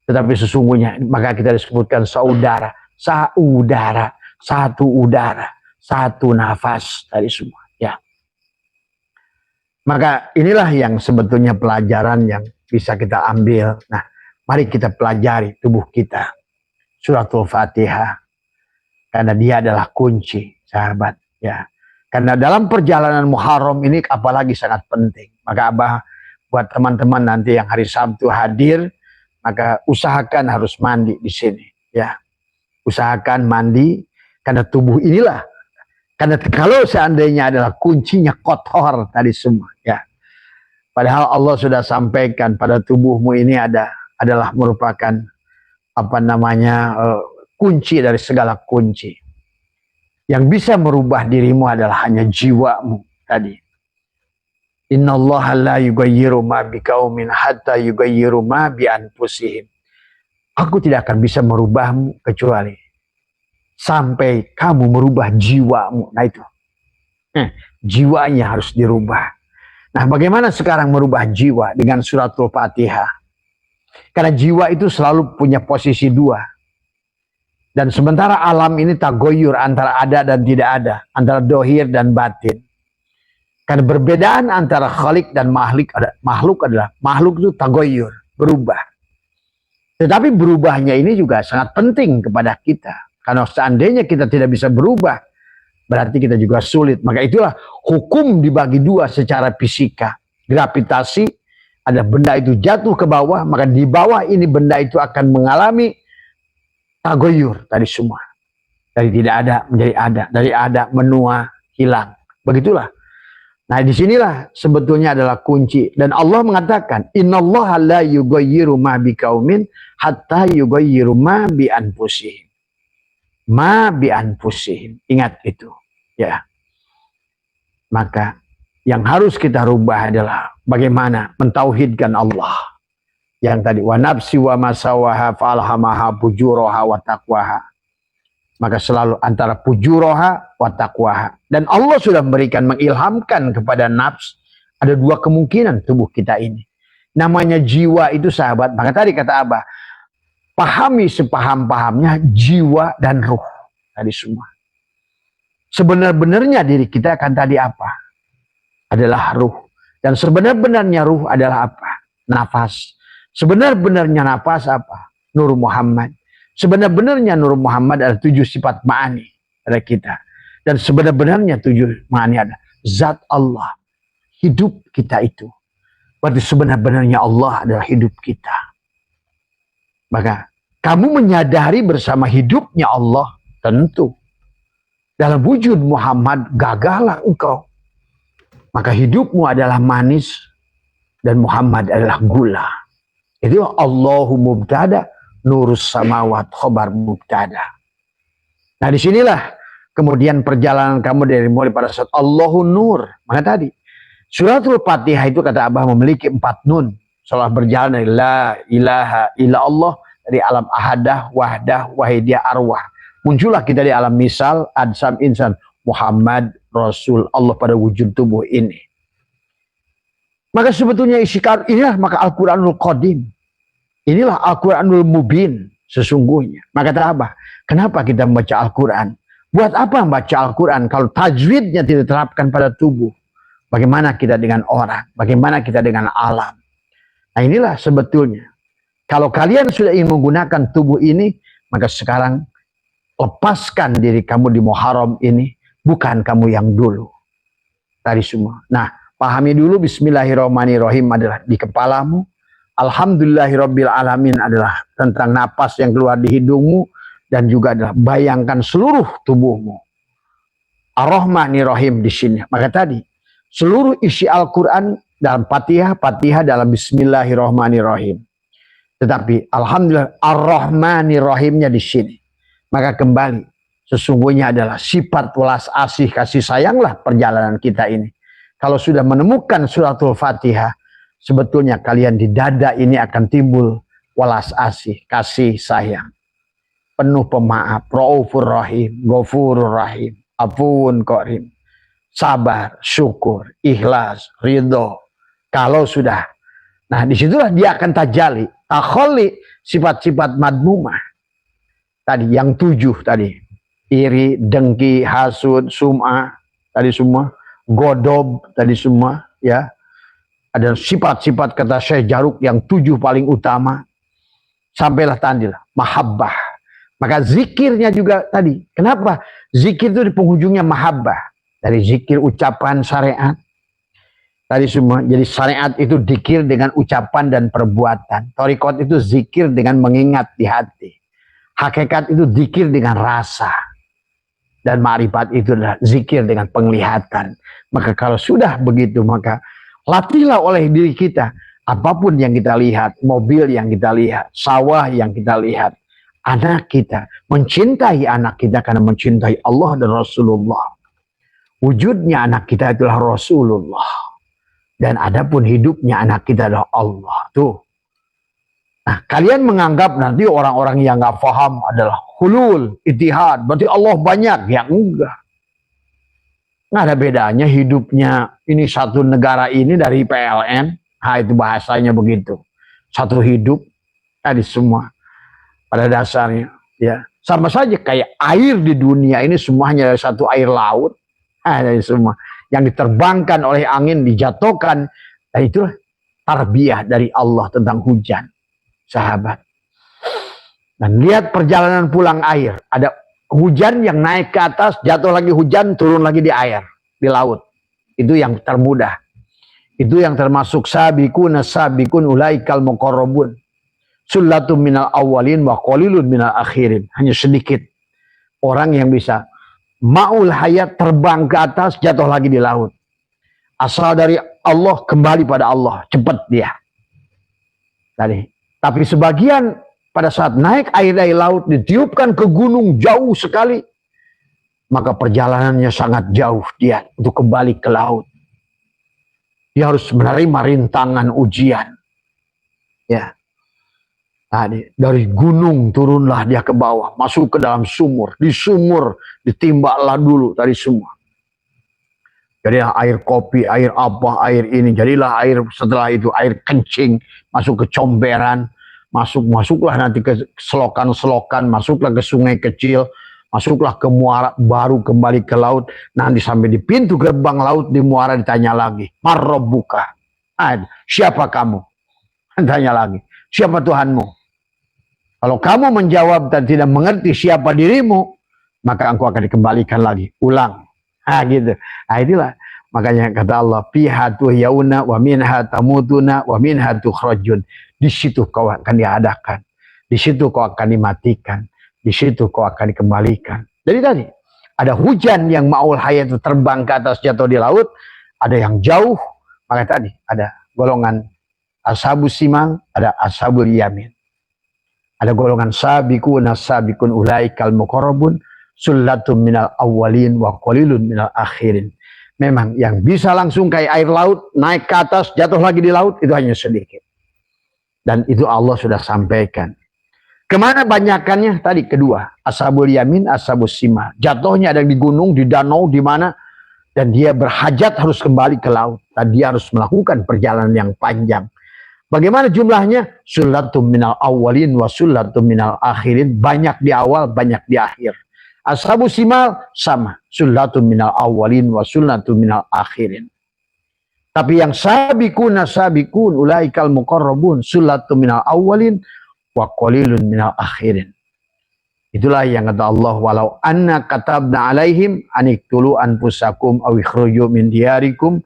tetapi sesungguhnya maka kita disebutkan saudara, saudara, satu udara, satu nafas tadi semua. Ya. Maka inilah yang sebetulnya pelajaran yang bisa kita ambil. Nah, mari kita pelajari tubuh kita. Suratul Fatihah, karena dia adalah kunci, sahabat. Ya. Karena dalam perjalanan Muharram ini apalagi sangat penting. Maka Abah buat teman-teman nanti yang hari Sabtu hadir, maka usahakan harus mandi di sini. Ya, usahakan mandi karena tubuh inilah. Karena kalau seandainya adalah kuncinya kotor tadi semua. Ya, padahal Allah sudah sampaikan pada tubuhmu ini adalah merupakan kunci dari segala kunci. Yang bisa merubah dirimu adalah hanya jiwamu tadi. Innallaha la yughayyiru ma biqaumin hatta yughayyiru ma bi anfusihim. Aku tidak akan bisa merubahmu kecuali sampai kamu merubah jiwamu. Nah itu. Jiwanya harus dirubah. Nah, bagaimana sekarang merubah jiwa dengan suratul Fatihah? Karena jiwa itu selalu punya posisi dua. Dan sementara alam ini tagoyur antara ada dan tidak ada, antara dohir dan batin. Karena perbedaan antara khalik dan makhluk itu tagoyur, berubah. Tetapi berubahnya ini juga sangat penting kepada kita. Karena seandainya kita tidak bisa berubah, berarti kita juga sulit. Maka itulah hukum dibagi dua secara fisika. Gravitasi, ada benda itu jatuh ke bawah, maka di bawah ini benda itu akan mengalami tagoyur tadi semua. Dari tidak ada menjadi ada, dari ada menua, hilang. Begitulah. Nah, disinilah sebetulnya adalah kunci. Dan Allah mengatakan, innallaha la yughayyiru ma biqaumin hatta yughayyiru ma bi anfusihim. Ma bi anfusihim. Ingat itu. Ya. Maka yang harus kita rubah adalah bagaimana mentauhidkan Allah. Yang tadi wa nafsi wa masawaha falhamaha fujuraha wa taqwaha. Maka selalu antara fujuraha wa taqwaha. Dan Allah sudah memberikan, mengilhamkan kepada nafs ada dua kemungkinan tubuh kita ini. Namanya jiwa itu, sahabat. Maka tadi kata Abah, pahami sepaham-pahamnya jiwa dan ruh tadi semua. Sebenar-benarnya diri kita akan tadi apa? Adalah ruh. Dan sebenar-benarnya ruh adalah apa? Nafas. Sebenar-benarnya nafas apa? Nur Muhammad. Sebenar-benarnya Nur Muhammad adalah 7 sifat ma'ani pada kita. Dan sebenar-benarnya 7 ma'ani ada zat Allah. Hidup kita itu. Berarti sebenar-benarnya Allah adalah hidup kita. Maka kamu menyadari bersama hidupnya Allah, tentu. Dalam wujud Muhammad gagahlah engkau. Maka hidupmu adalah manis dan Muhammad adalah gula. Itu Allahu mubtada, nurus samawat khobar mubtada. Nah, disinilah kemudian perjalanan kamu dari mulai pada saat Allahu nur. Maka tadi suratul Fatihah itu kata Abah memiliki 4 nun. Setelah berjalan dari la ilaha illa Allah, dari alam ahadah, wahdah, wahidiyah, arwah. Muncullah kita di alam misal, adsam, insan, Muhammad, Rasul, Allah pada wujud tubuh ini. Maka sebetulnya inilah maka Al-Quranul Qadim. Inilah Al-Quranul Mubin sesungguhnya. Maka kata Abah, kenapa kita membaca Al-Quran? Buat apa membaca Al-Quran kalau tajwidnya tidak diterapkan pada tubuh? Bagaimana kita dengan orang? Bagaimana kita dengan alam? Nah, inilah sebetulnya. Kalau kalian sudah ingin menggunakan tubuh ini, maka sekarang lepaskan diri kamu di Muharram ini. Bukan kamu yang dulu. Tadi semua. Nah, pahami dulu Bismillahirrahmanirrahim adalah di kepalamu. Alhamdulillahirabbil alamin adalah tentang napas yang keluar di hidungmu, dan juga adalah bayangkan seluruh tubuhmu. Ar-Rahmanir-Rahim di sini. Maka tadi seluruh isi Al-Qur'an dalam Fatihah, Fatihah dalam Bismillahirrahmanirrahim. Tetapi alhamdulillah Ar-Rahmanir-Rahimnya di sini. Maka kembali sesungguhnya adalah sifat welas asih kasih sayanglah perjalanan kita ini. Kalau sudah menemukan suratul Fatihah, sebetulnya kalian di dada ini akan timbul welas asih kasih sayang. Penuh pemaaf, Raufur Rahim, Ghafurur Rahim, Afuwun Karim, sabar, syukur, ikhlas, ridho. Kalau sudah, nah disitulah dia akan tajali, takholi sifat-sifat madmumah. Tadi yang 7 tadi, iri, dengki, hasud, sum'ah, tadi semua, godob, tadi semua, ya. Ada sifat-sifat kata Syekh Jaruk yang 7 paling utama. Sampailah tandil, mahabbah. Maka zikirnya juga tadi. Kenapa? Zikir itu di penghujungnya mahabbah. Dari zikir ucapan syariat. Tadi semua. Jadi syariat itu zikir dengan ucapan dan perbuatan. Thariqat itu zikir dengan mengingat di hati. Hakikat itu zikir dengan rasa. Dan ma'rifat itu adalah zikir dengan penglihatan. Maka kalau sudah begitu, maka latihlah oleh diri kita. Apapun yang kita lihat, mobil yang kita lihat, sawah yang kita lihat, anak kita, mencintai anak kita karena mencintai Allah dan Rasulullah. Wujudnya anak kita itulah Rasulullah. Dan adapun hidupnya anak kita adalah Allah. Tuh. Nah, kalian menganggap nanti orang-orang yang gak paham adalah hulul, ittihad. Berarti Allah banyak. Ya enggak. Nggak ada bedanya hidupnya ini satu negara ini dari PLN. Nah, itu bahasanya begitu. Satu hidup. Tadi semua. Pada dasarnya, ya sama saja kayak air di dunia ini semuanya dari satu air laut, dari semua yang diterbangkan oleh angin dijatuhkan, dan itulah tarbiyah dari Allah tentang hujan, sahabat. Dan lihat perjalanan pulang air, ada hujan yang naik ke atas, jatuh lagi hujan, turun lagi di air, di laut. Itu yang termudah. Itu yang termasuk sabiqun ulaikal muqarrabun. Sullatum minal awwalin wa qalilun minal akhirin. Hanya sedikit orang yang bisa ma'ul hayat, terbang ke atas, jatuh lagi di laut. Asal dari Allah, kembali pada Allah. Cepat dia. Tadi. Tapi sebagian pada saat naik air dari laut, ditiupkan ke gunung jauh sekali, maka perjalanannya sangat jauh dia untuk kembali ke laut. Dia harus menerima rintangan ujian. Ya. Tadi, dari gunung turunlah dia ke bawah, masuk ke dalam sumur. Di sumur ditimbaklah dulu tadi semua. Jadilah air kopi, air apa, air ini. Jadilah air, setelah itu air kencing, masuk ke comberan, masuklah nanti ke selokan-selokan, masuklah ke sungai kecil, masuklah ke muara, baru kembali ke laut. Nanti sampai di pintu gerbang laut di muara ditanya lagi, Marrabbuka. Siapa kamu? Tanya lagi, siapa Tuhanmu? Kalau kamu menjawab dan tidak mengerti siapa dirimu, maka engkau akan dikembalikan lagi. Ulang. Gitu. Itulah. Makanya kata Allah, fiha tuhyauna wa minha tamutuna wa minha tukhrajun. Di situ kau akan diadakan. Di situ kau akan dimatikan. Di situ kau akan dikembalikan. Jadi tadi, ada hujan yang ma'ul hayat itu terbang ke atas, jatuh di laut. Ada yang jauh. Maka tadi, ada golongan ashabus simal, ada ashabul yamin. Ada golongan sabiqun ulaikal muqarrabun, sullatum minal awwalin wa qalilun minal akhirin. Memang yang bisa langsung kayak air laut, naik ke atas, jatuh lagi di laut, itu hanya sedikit. Dan itu Allah sudah sampaikan. Kemana banyakannya? Tadi kedua, ashabul yamin, ashabus simal. Jatuhnya ada di gunung, di danau, di mana, dan dia berhajat harus kembali ke laut. Dan dia harus melakukan perjalanan yang panjang. Bagaimana jumlahnya? Sullatum minal awwalin wa sullatum minal akhirin. Banyak di awal, banyak di akhir. Ashabus simal sama. Sullatum minal awwalin wa sullatum minal akhirin. Tapi yang sabiqun ulaikal muqarrabun, sullatum minal awwalin wa qalilun minal akhirin. Itulah yang kata Allah, walau anna katabna alaihim aniktulu anfusakum aw ikhruju min diyarikum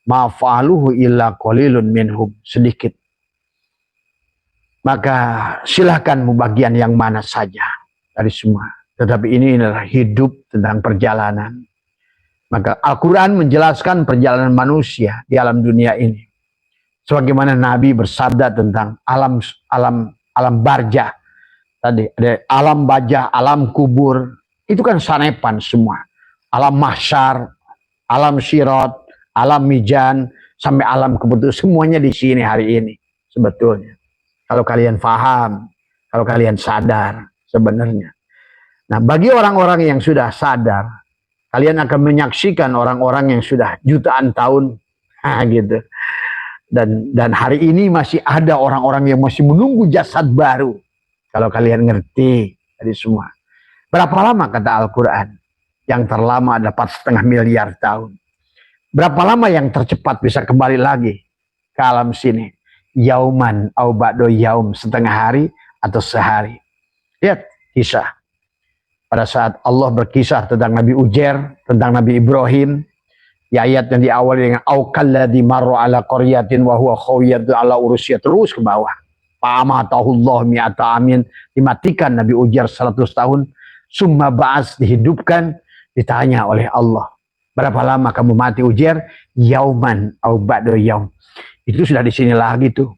ma fa'aluhu illa qalilun minhum. Sedikit. maka silahkan mau bagian yang mana saja dari semua. Tetapi ini adalah hidup tentang perjalanan. Maka Al-Quran menjelaskan perjalanan manusia di alam dunia ini. Sebagaimana Nabi bersabda tentang alam barzah. Tadi ada alam barzah, alam kubur. Itu kan sanepan semua. Alam mahsyar, alam sirat, alam mizan, sampai alam keputusan. Semuanya di sini hari ini sebetulnya. Kalau kalian paham, kalau kalian sadar sebenarnya. Nah, bagi orang-orang yang sudah sadar, kalian akan menyaksikan orang-orang yang sudah jutaan tahun, gitu. Dan hari ini masih ada orang-orang yang masih menunggu jasad baru. Kalau kalian ngerti tadi semua. Berapa lama kata Al-Quran? Yang terlama ada 4,5 miliar tahun. Berapa lama yang tercepat bisa kembali lagi ke alam sini? Yauman au ba'do yaum, setengah hari atau sehari. Lihat kisah. Pada saat Allah berkisah tentang Nabi Ujair, tentang Nabi Ibrahim, di ayat yang diawali dengan au kalladzi marra ala qaryatin wa huwa khawiyatun ala urusya, terus ke bawah. Fa'amatahullah mi'ata amin, dimatikan Nabi Ujair 100 tahun, summa ba'as, dihidupkan, ditanya oleh Allah, berapa lama kamu mati Ujair? Yauman au ba'da yaum. Itu sudah di sini lagi tuh.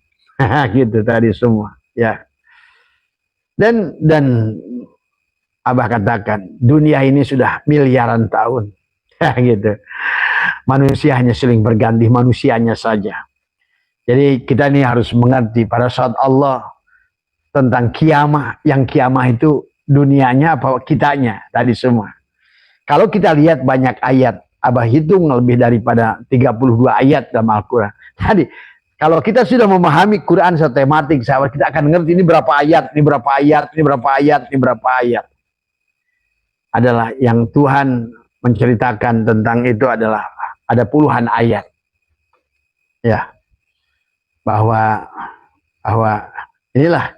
Gitu tadi semua, ya. Dan Abah katakan, dunia ini sudah miliaran tahun. Gitu. Manusia hanya seling berganti, manusianya saja. Jadi kita ini harus mengerti pada saat Allah tentang kiamah, yang kiamah itu dunianya apa kitanya tadi semua. Kalau kita lihat banyak ayat, Abah hitung lebih daripada 32 ayat dalam Al-Quran. Tadi, kalau kita sudah memahami Quran secara tematik, sahabat, kita akan ngerti ini berapa ayat, ini berapa ayat, ini berapa ayat, ini berapa ayat. Adalah yang Tuhan menceritakan tentang itu adalah ada puluhan ayat. Ya. Bahwa inilah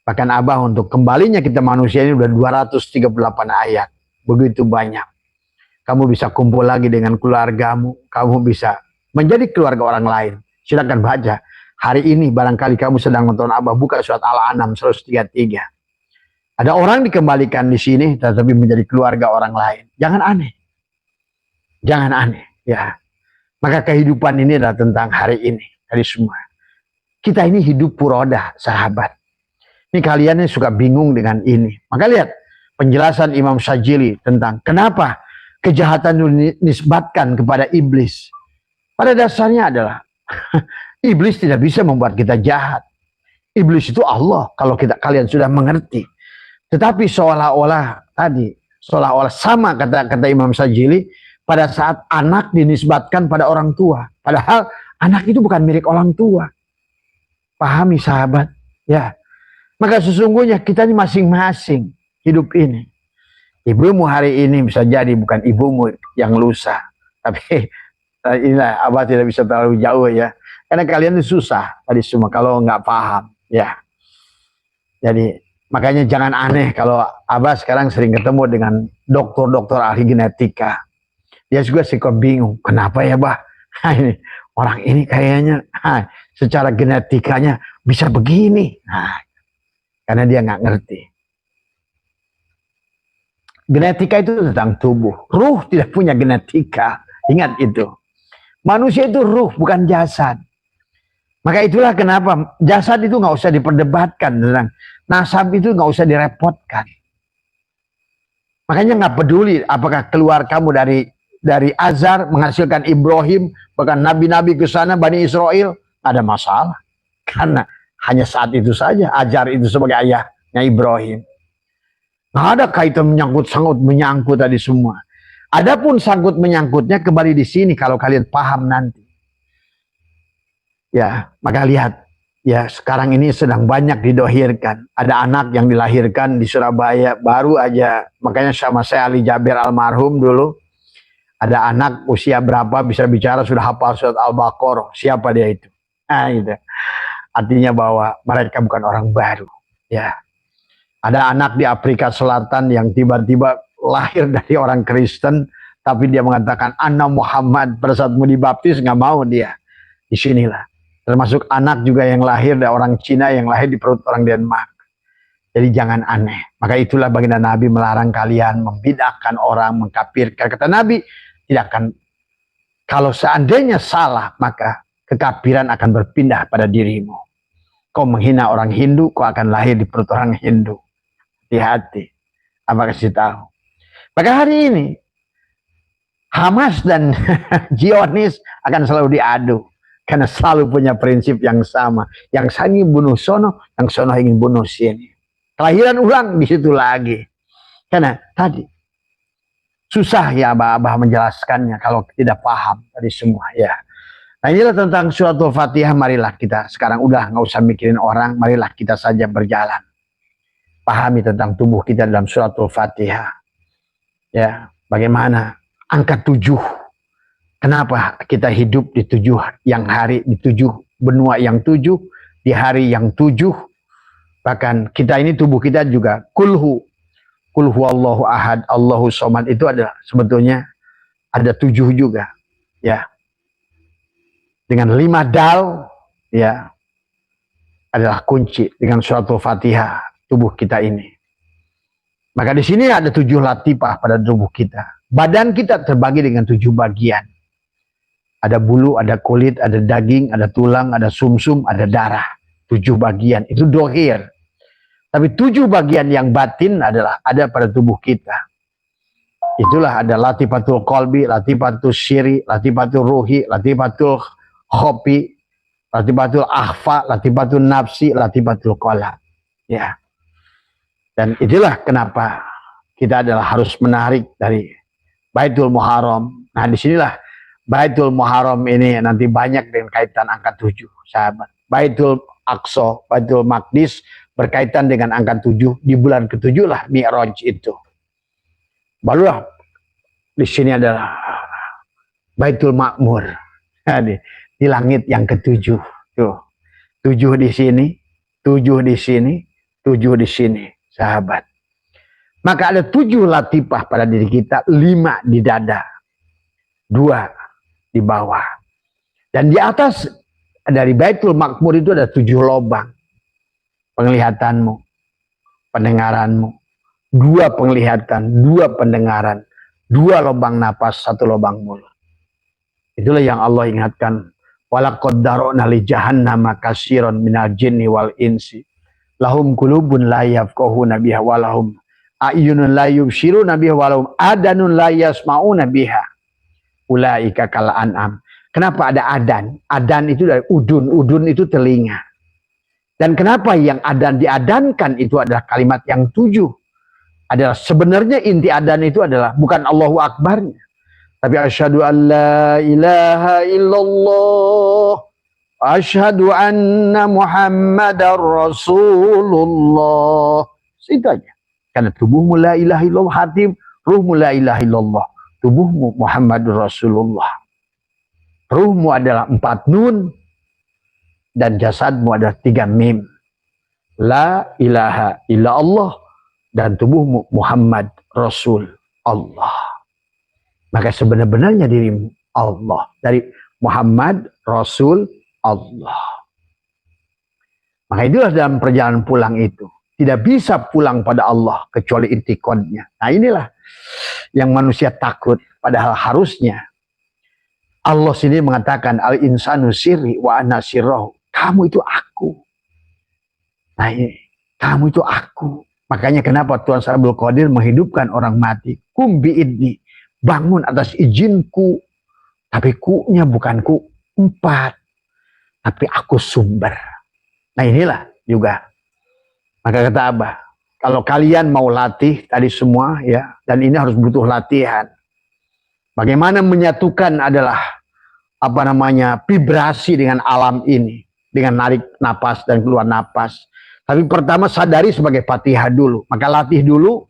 bahkan Abah untuk kembalinya kita manusia ini udah 238 ayat. Begitu banyak. Kamu bisa kumpul lagi dengan keluargamu, kamu bisa menjadi keluarga orang lain. Silakan baca. Hari ini barangkali kamu sedang nonton Abah, buka surat Al-An'am 133. Ada orang dikembalikan di sini tetapi menjadi keluarga orang lain. Jangan aneh. Jangan aneh, ya. Maka kehidupan ini adalah tentang hari ini, hari semua. Kita ini hidup puroda, sahabat. Ini kalian yang suka bingung dengan ini. Maka lihat penjelasan Imam Syajili tentang kenapa kejahatan dinisbatkan kepada iblis. Pada dasarnya adalah iblis tidak bisa membuat kita jahat. Iblis itu Allah kalau kalian sudah mengerti. Tetapi seolah-olah sama kata Imam Syajili pada saat anak dinisbatkan pada orang tua. Padahal anak itu bukan milik orang tua. Pahami sahabat, ya. Maka sesungguhnya kita ini masing-masing hidup ini. Ibumu hari ini bisa jadi bukan ibumu yang lusa. Tapi inilah Abah tidak bisa terlalu jauh ya. Karena kalian itu susah tadi semua kalau nggak paham, ya. Jadi makanya jangan aneh kalau Abah sekarang sering ketemu dengan dokter-dokter ahli genetika. Dia juga suka bingung, kenapa ya Bah? Ini orang ini kayaknya secara genetikanya bisa begini. Karena dia nggak ngerti. Genetika itu tentang tubuh. Ruh tidak punya genetika. Ingat itu. Manusia itu ruh, bukan jasad. Maka itulah kenapa jasad itu nggak usah diperdebatkan. Tentang nasab itu nggak usah direpotkan. Makanya nggak peduli apakah keluar kamu dari Azar menghasilkan Ibrahim, bahkan nabi-nabi ke sana Bani Israel, ada masalah. Karena hanya saat itu saja Azar itu sebagai ayahnya Ibrahim. Nggak ada kaitan menyangkut tadi semua. Adapun sangkut menyangkutnya kembali di sini kalau kalian paham nanti. Ya, maka lihat. Ya, sekarang ini sedang banyak didohirkan. Ada anak yang dilahirkan di Surabaya baru aja. Makanya sama saya Ali Jabir almarhum dulu. Ada anak usia berapa bisa bicara sudah hafal surat Al-Baqarah. Siapa dia itu? Gitu. Artinya bahwa mereka bukan orang baru. Ya. Ada anak di Afrika Selatan yang tiba-tiba lahir dari orang Kristen, tapi dia mengatakan Anna Muhammad. Pada saat mau dibaptis nggak mau dia. Di sinilah Termasuk anak juga yang lahir dari orang Cina, yang lahir di perut orang Denmark. Jadi jangan aneh. Maka itulah baginda Nabi melarang kalian membid'ahkan orang, mengkafirkan. Kata Nabi, tidak akan, kalau seandainya salah, maka kekafiran akan berpindah pada dirimu. Kau menghina orang Hindu, kau akan lahir di perut orang Hindu. Hati-hati. Apa kasih tahu. Maka hari ini, Hamas dan Zionis akan selalu diadu. Karena selalu punya prinsip yang sama. Yang sana ingin bunuh sono, yang sono ingin bunuh sini. Kelahiran ulang di situ lagi. Karena tadi susah ya abah-abah menjelaskannya kalau tidak paham tadi semua ya. Nah inilah tentang suratul Fatihah. Marilah kita sekarang udah nggak usah mikirin orang, marilah kita saja berjalan. Pahami tentang tubuh kita dalam suratul Fatihah. Ya, bagaimana angka 7. Kenapa kita hidup di 7 yang hari, di 7 benua yang 7, di hari yang 7. Bahkan kita ini tubuh kita juga kulhu Allahu ahad, Allahu somad, itu adalah sebetulnya ada 7 juga ya. Dengan 5 dal ya adalah kunci dengan suratul Fatihah tubuh kita ini. Maka di sini ada 7 latifah pada tubuh kita. Badan kita terbagi dengan 7 bagian. Ada bulu, ada kulit, ada daging, ada tulang, ada sumsum, ada darah. 7 bagian itu dohir. Tapi 7 bagian yang batin adalah ada pada tubuh kita. Itulah ada latifatul qalbi, latifatul syiri, latifatul ruhi, latifatul khopi, latifatul akhfa, latifatul nafsi, latifatul qalb. Ya. Dan itulah kenapa kita adalah harus menarik dari Baitul Muharram. Nah disinilah Baitul Muharram ini nanti banyak dengan kaitan angka 7, sahabat. Baitul Aqsa, Baitul Maqdis berkaitan dengan angka 7. Di bulan ke-7 lah Mi'raj itu. Barulah di sini adalah Baitul Ma'mur. Nah, di langit yang ke-7. Tuh. 7 di sini, 7 di sini, 7 di sini, sahabat. Maka ada 7 latifah pada diri kita, 5 di dada, 2 di bawah. Dan di atas dari Baitul Ma'mur itu ada 7 lubang. Penglihatanmu, pendengaranmu, 2 penglihatan, 2 pendengaran, 2 lubang napas, 1 lubang mulut. Itulah yang Allah ingatkan. Walaqad dara'na li jahannama katsiran minal jinni wal insi lahum qulubun la yafqahuna biha wa lahum a'yunun la yubsiruna biha wa lahum adanun la yasma'una biha ulaika kal an'am. Kenapa ada adan? Adan itu dari udun, udun itu telinga. Dan kenapa yang adan diadankan itu adalah kalimat yang 7? Adalah sebenarnya inti adan itu adalah bukan Allahu Akbarnya, tapi asyhadu an la ilaha illallah, asyhadu anna Muhammadar Rasulullah. Itu aja. Karena tubuhmu la ilaha illallah, hati ruhmu la ilaha illallah, tubuhmu Muhammadur Rasulullah. Ruhmu adalah 4 nun dan jasadmu adalah 3 mim. La ilaha illallah dan tubuhmu Muhammad Rasul Allah. Maka sebenarnya dirimu Allah. Dari Muhammad Rasul Allah. Maka itulah dalam perjalanan pulang itu. Tidak bisa pulang pada Allah kecuali intiqodnya. Nah inilah yang manusia takut. Padahal harusnya Allah sendiri mengatakan al-insanu sirri wa ana sirrahu. Kamu itu aku. Nah ini, kamu itu aku. Makanya kenapa Tuhan Abdul Qadir menghidupkan orang mati. Kum bi'idni. Bangun atas izinku. Tapi ku-nya bukan ku 4. Tapi aku sumber. Nah inilah juga. Maka kata Abah, kalau kalian mau latih tadi semua ya, dan ini harus butuh latihan. Bagaimana menyatukan adalah vibrasi dengan alam ini, dengan narik napas dan keluar napas. Tapi pertama sadari sebagai Fatihah dulu. Maka latih dulu,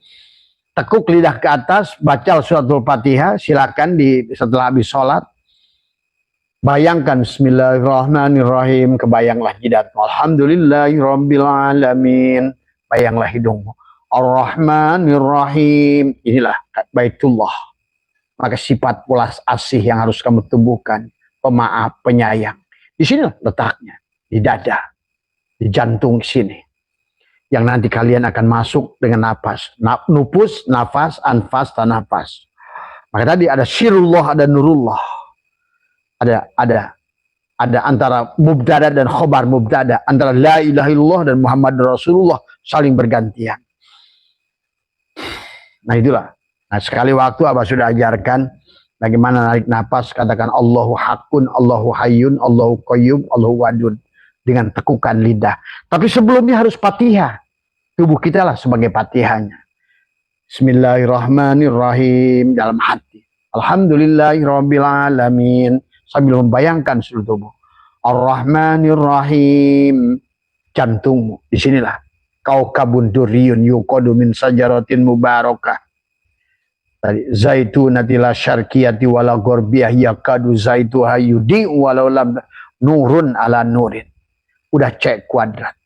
tekuk lidah ke atas, baca suratul Fatihah, silakan setelah habis sholat. Bayangkan bismillahirrahmanirrahim, kebayanglah jidatmu. Alhamdulillahirrabbilalamin, bayanglah hidungmu. Ar-Rahmanirrahim, inilah Baitullah. Maka sifat pulas asih yang harus kamu tumbuhkan, pemaaf, penyayang. Di sini letaknya, di dada, di jantung sini. Yang nanti kalian akan masuk dengan nafas. Nupus, nafas, anfas, dan nafas. Maka tadi ada sirullah, ada nurullah. Ada antara mubtada dan khobar mubtada. Antara la ilaha illallah dan Muhammad Rasulullah saling bergantian. Nah itulah. Nah sekali waktu Abah sudah ajarkan bagaimana narik nafas. Katakan Allahu Hakun, Allahu Hayyun, Allahu Qayyum, Allahu Wadud. Dengan tekukan lidah. Tapi sebelumnya harus Fatihah. Tubuh kita lah sebagai Fatihahnya. Bismillahirrahmanirrahim dalam hati. Alhamdulillahirrabbilalamin. Sambil membayangkan seluruh tubuh. Ar-Rahmanirrahim. Jantungmu. Disinilah. Kaukabun duriyun yuqadu min sajaratin mubarakah. Tadi. Zaitunatila syarkiyati wala gorbiyah yakadu zaituha yudi walau lam nurun ala nurin. Udah cek kuadrat.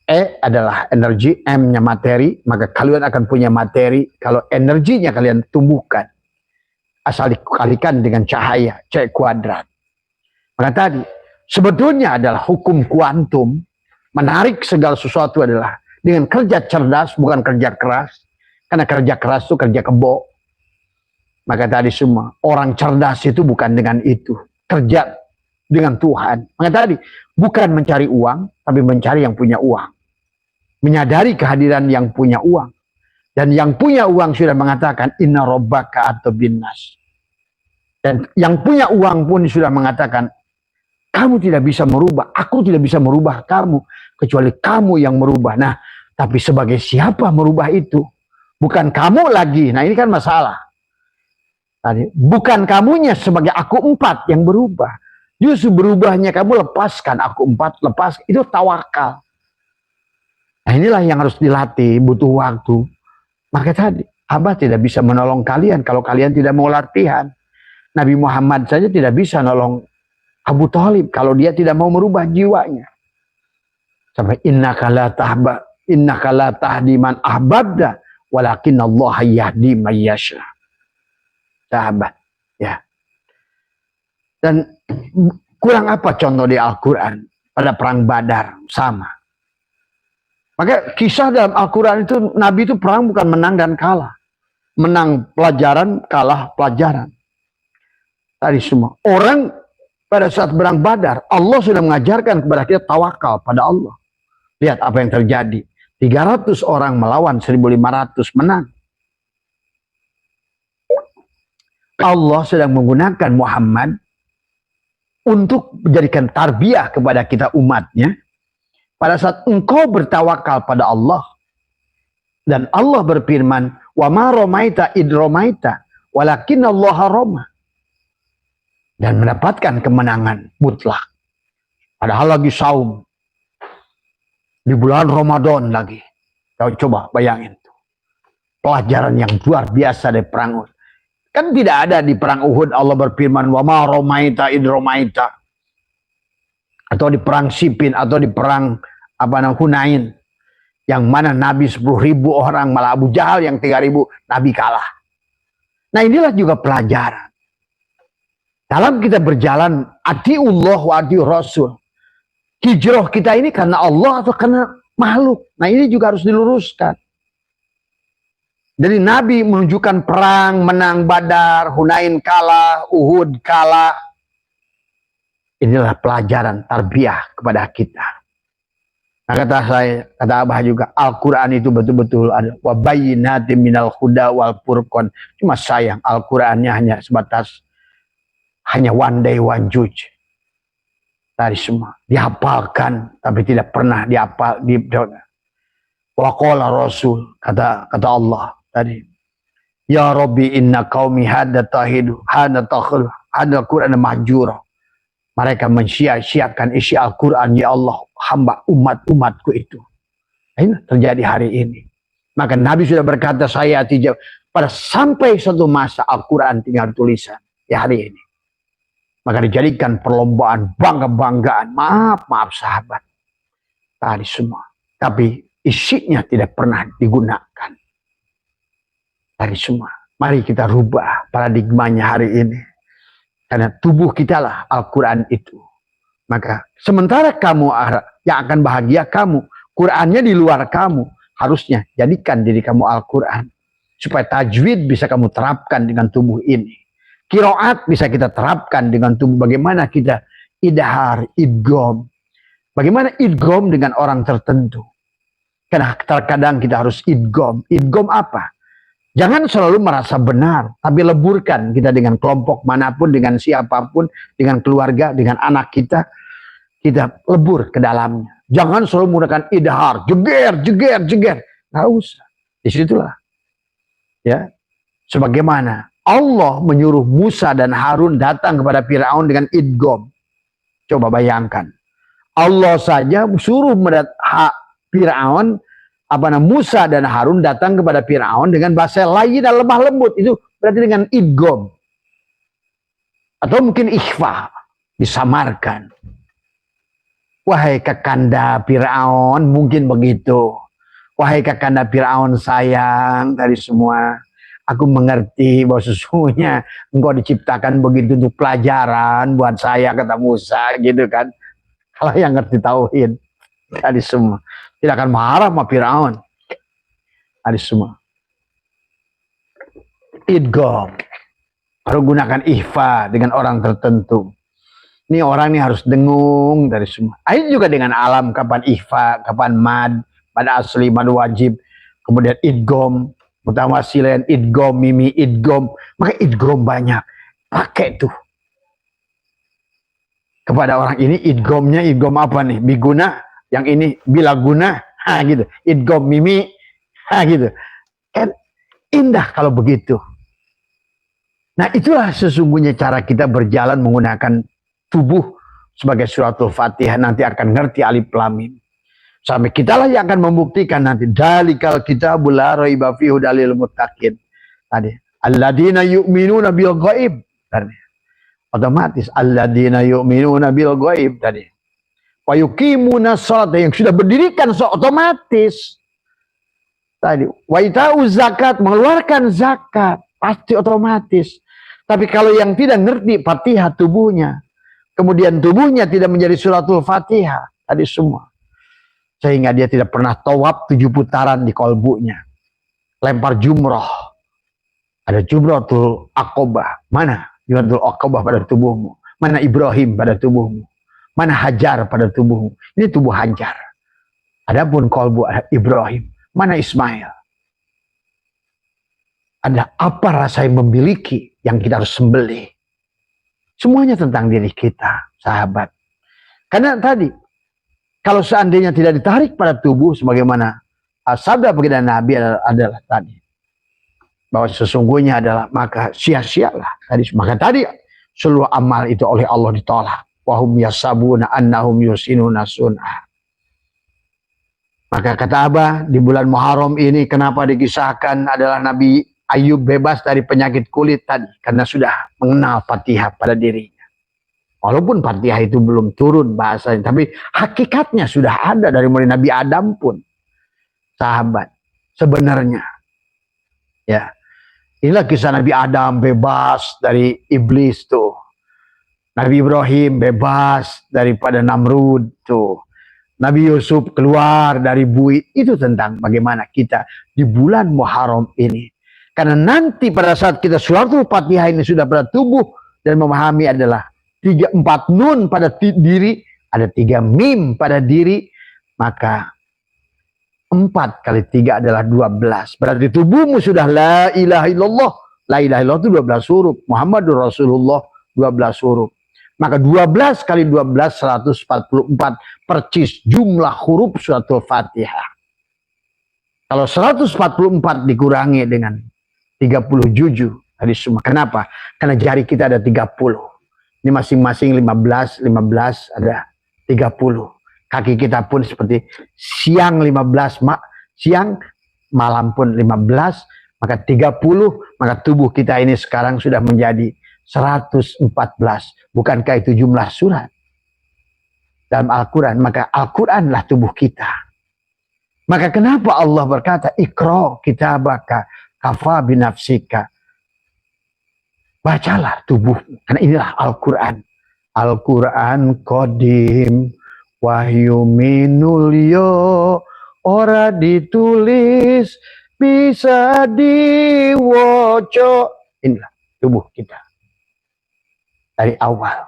E adalah energi, M-nya materi, maka kalian akan punya materi kalau energinya kalian tumbuhkan. Asal dikalikan dengan cahaya, C kuadrat. Maka tadi, sebetulnya adalah hukum kuantum, menarik segala sesuatu adalah dengan kerja cerdas, bukan kerja keras. Karena kerja keras itu kerja kebo. Maka tadi semua, orang cerdas itu bukan dengan itu. Kerja dengan Tuhan. Maka tadi, bukan mencari uang, tapi mencari yang punya uang. Menyadari kehadiran yang punya uang. Dan yang punya uang sudah mengatakan inna rabbaka atau binnas. Dan yang punya uang pun sudah mengatakan kamu tidak bisa merubah, aku tidak bisa merubah kamu kecuali kamu yang merubah. Nah, tapi sebagai siapa merubah itu? Bukan kamu lagi. Nah, ini kan masalah. Tadi bukan kamunya sebagai aku 4 yang berubah. Justru berubahnya kamu lepaskan aku 4, lepas itu tawakal. Nah inilah yang harus dilatih, butuh waktu. Maka tadi, Abah tidak bisa menolong kalian kalau kalian tidak mau latihan. Nabi Muhammad saja tidak bisa nolong Abu Thalib kalau dia tidak mau merubah jiwanya. Sampai innaka la tahdi man ahbabda walakin Allah yahdi man yasha. Sahabat, ya. Dan kurang apa contoh di Al-Quran pada perang Badar sama. Maka kisah dalam Al-Quran itu Nabi itu perang bukan menang dan kalah. Menang pelajaran, kalah pelajaran. Tadi semua. Orang pada saat perang Badar, Allah sudah mengajarkan kepada kita tawakal pada Allah. Lihat apa yang terjadi. 300 orang melawan 1.500 menang. Allah sedang menggunakan Muhammad untuk menjadikan tarbiyah kepada kita umatnya. Pada saat engkau bertawakal pada Allah dan Allah berfirman, "Wa ma ramaita id ramaita, walakin Allah rama." Dan mendapatkan kemenangan mutlak. Padahal lagi saum. Di bulan Ramadan lagi. Kau coba bayangin tuh. Pelajaran yang luar biasa dari perang Uhud. Kan tidak ada di perang Uhud Allah berfirman, "Wa ma ramaita id ramaita." Atau di perang Siffin, atau di perang Hunain, yang mana Nabi 10.000 orang, malah Abu Jahal yang 3.000, Nabi kalah. Nah inilah juga pelajaran. Dalam kita berjalan, atiullah wa atiur Rasul. Hijrah kita ini karena Allah atau karena makhluk. Nah ini juga harus diluruskan. Jadi Nabi menunjukkan perang, menang Badar, Hunain kalah, Uhud kalah. Inilah pelajaran tarbiyah kepada kita. Nah kata Abah juga, Al-Quran itu betul-betul ada. Wa bayyinatin minal huda wal furqan. Cuma sayang, Al-Qurannya hanya sebatas, hanya one day one judge. Tadi semua dihafalkan, tapi tidak pernah dihafal. Wa qala Rasul, kata Allah tadi. Ya Rabbi inna qaumi hadda tahidu, hadda takhil, hadda Quran mahjura. Mereka mensia-siakan isi Al-Quran, ya Allah, hamba umat-umatku itu. Ini terjadi hari ini. Maka Nabi sudah berkata, saya tidak, pada sampai satu masa Al-Quran tinggal tulisan di hari ini. Maka dijadikan perlombaan, bangga-banggaan. Maaf sahabat. Tadi semua. Tapi isinya tidak pernah digunakan. Tadi semua. Mari kita rubah paradigmanya hari ini. Karena tubuh kita lah Al-Quran itu. Maka sementara kamu yang akan bahagia kamu, Qur'annya di luar kamu, harusnya jadikan diri kamu Al-Quran. Supaya tajwid bisa kamu terapkan dengan tubuh ini. Qiraat bisa kita terapkan dengan tubuh. Bagaimana kita idhar, idgham. Bagaimana idgham dengan orang tertentu. Karena terkadang kita harus idgham. Idgham apa? Jangan selalu merasa benar, tapi leburkan kita dengan kelompok manapun, dengan siapapun, dengan keluarga, dengan anak kita. Kita lebur ke dalamnya. Jangan selalu menggunakan idhar, jeger. Nggak usah. Disitulah. Ya. Sebagaimana Allah menyuruh Musa dan Harun datang kepada Firaun dengan idgham. Coba bayangkan. Allah saja suruh Firaun, Musa dan Harun datang kepada Firaun dengan bahasa lain dan lemah lembut. Itu berarti dengan idgham. Atau mungkin ikhfa, disamarkan. Wahai kakanda Firaun, mungkin begitu. Wahai kakanda Firaun sayang dari semua. Aku mengerti bahwa sesungguhnya engkau diciptakan begitu untuk pelajaran buat saya, kata Musa, gitu kan. Kalau yang ngerti tauhid dari semua. Tidak akan marah sama Firaun. Dari semua. Idgham. Baru gunakan ikhfa dengan orang tertentu. Ini orang ini harus dengung dari semua. Ini juga dengan alam, kapan ikhfa, kapan mad, pada asli, mad wajib. Kemudian idgham, mutawasilan, idgham, mimi, idgham. Maka idgham banyak. Pakai tuh. Kepada orang ini idghamnya, idgham apa nih? Biguna, yang ini bila guna, gitu. Idgham, mimi, gitu. Kan indah kalau begitu. Nah itulah sesungguhnya cara kita berjalan menggunakan tubuh sebagai suratul Fatihah. Nanti akan ngerti alif lam mim. Sampai kitalah yang akan membuktikan nanti. Dalikal kitabul la raiba fihi hudal lil muttaqin. Tadi alladzina yu'minuna bil ghaib. Tadi otomatis alladzina yu'minuna bil ghaib tadi. Wa yuqimuna shalat, yang sudah berdirikan otomatis. Tadi wa ita'uz zakat, mengeluarkan zakat, pasti otomatis. Tapi kalau yang tidak ngerti Fatihah tubuhnya, kemudian tubuhnya tidak menjadi suratul Fatihah, tadi semua. Sehingga dia tidak pernah tawaf 7 putaran di kolbunya. Lempar jumroh. Ada jumrohul Aqobah. Mana jumrohul Aqobah pada tubuhmu? Mana Ibrahim pada tubuhmu? Mana Hajar pada tubuhmu? Ini tubuh Hajar. Adapun kolbu ada Ibrahim. Mana Ismail? Ada apa rasa yang memiliki yang kita harus sembelih? Semuanya tentang diri kita, sahabat. Karena tadi, kalau seandainya tidak ditarik pada tubuh, sebagaimana sabda baginda Nabi adalah tadi, bahwa sesungguhnya adalah, maka sia-sialah. Maka tadi, seluruh amal itu oleh Allah ditolak. Wahum yasabuna annahum yusinuna sun'ah. Maka kata Abah, di bulan Muharram ini kenapa dikisahkan adalah Nabi Ayub bebas dari penyakit kulit tadi. Karena sudah mengenal Fatihah pada dirinya. Walaupun Fatihah itu belum turun bahasanya. Tapi hakikatnya sudah ada dari mulai Nabi Adam pun. Sahabat. Sebenarnya. Ya. Inilah kisah Nabi Adam bebas dari iblis tuh. Nabi Ibrahim bebas daripada Namrud tuh. Nabi Yusuf keluar dari bui. Itu tentang bagaimana kita di bulan Muharram ini. Karena nanti pada saat kita suratul Fatihah ini sudah pada tubuh dan memahami adalah 4 nun pada diri, ada 3 mim pada diri, maka 4 kali 3 adalah 12. Berarti tubuhmu sudah la ilaha illallah. La ilaha illallah itu 12 huruf. Muhammadur Rasulullah 12 huruf. Maka 12 kali 12 144 percis jumlah huruf suratul Fatihah. Kalau 144 dikurangi dengan 37 tadi semua. Kenapa? Karena jari kita ada 30. Ini masing-masing 15 ada 30. Kaki kita pun seperti siang 15, siang malam pun 15, maka 30, maka tubuh kita ini sekarang sudah menjadi 114. Bukankah itu jumlah surat dalam Al-Quran? Maka Al-Quranlah tubuh kita. Maka kenapa Allah berkata Iqra kitabaka kafa binafsika. Bacalah tubuhmu. Karena inilah Al-Quran. Al-Quran Qadim wahyu minulyo ora ditulis bisa diwoco. Inilah tubuh kita dari awal,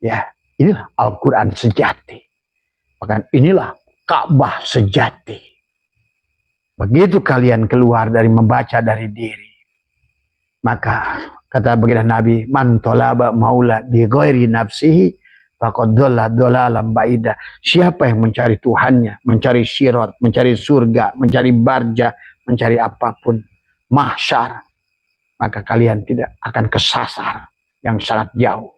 ya. Inilah Al-Quran sejati, bahkan inilah Ka'bah sejati. Begitu kalian keluar dari membaca dari diri, maka kata baginda Nabi, man tolaba maula bi ghairi nafsihi faqad dhalla dhalalan ba'ida. Siapa yang mencari Tuhannya, mencari syirat, mencari surga, mencari barja, mencari apapun mahsyar, maka kalian tidak akan kesasar yang sangat jauh.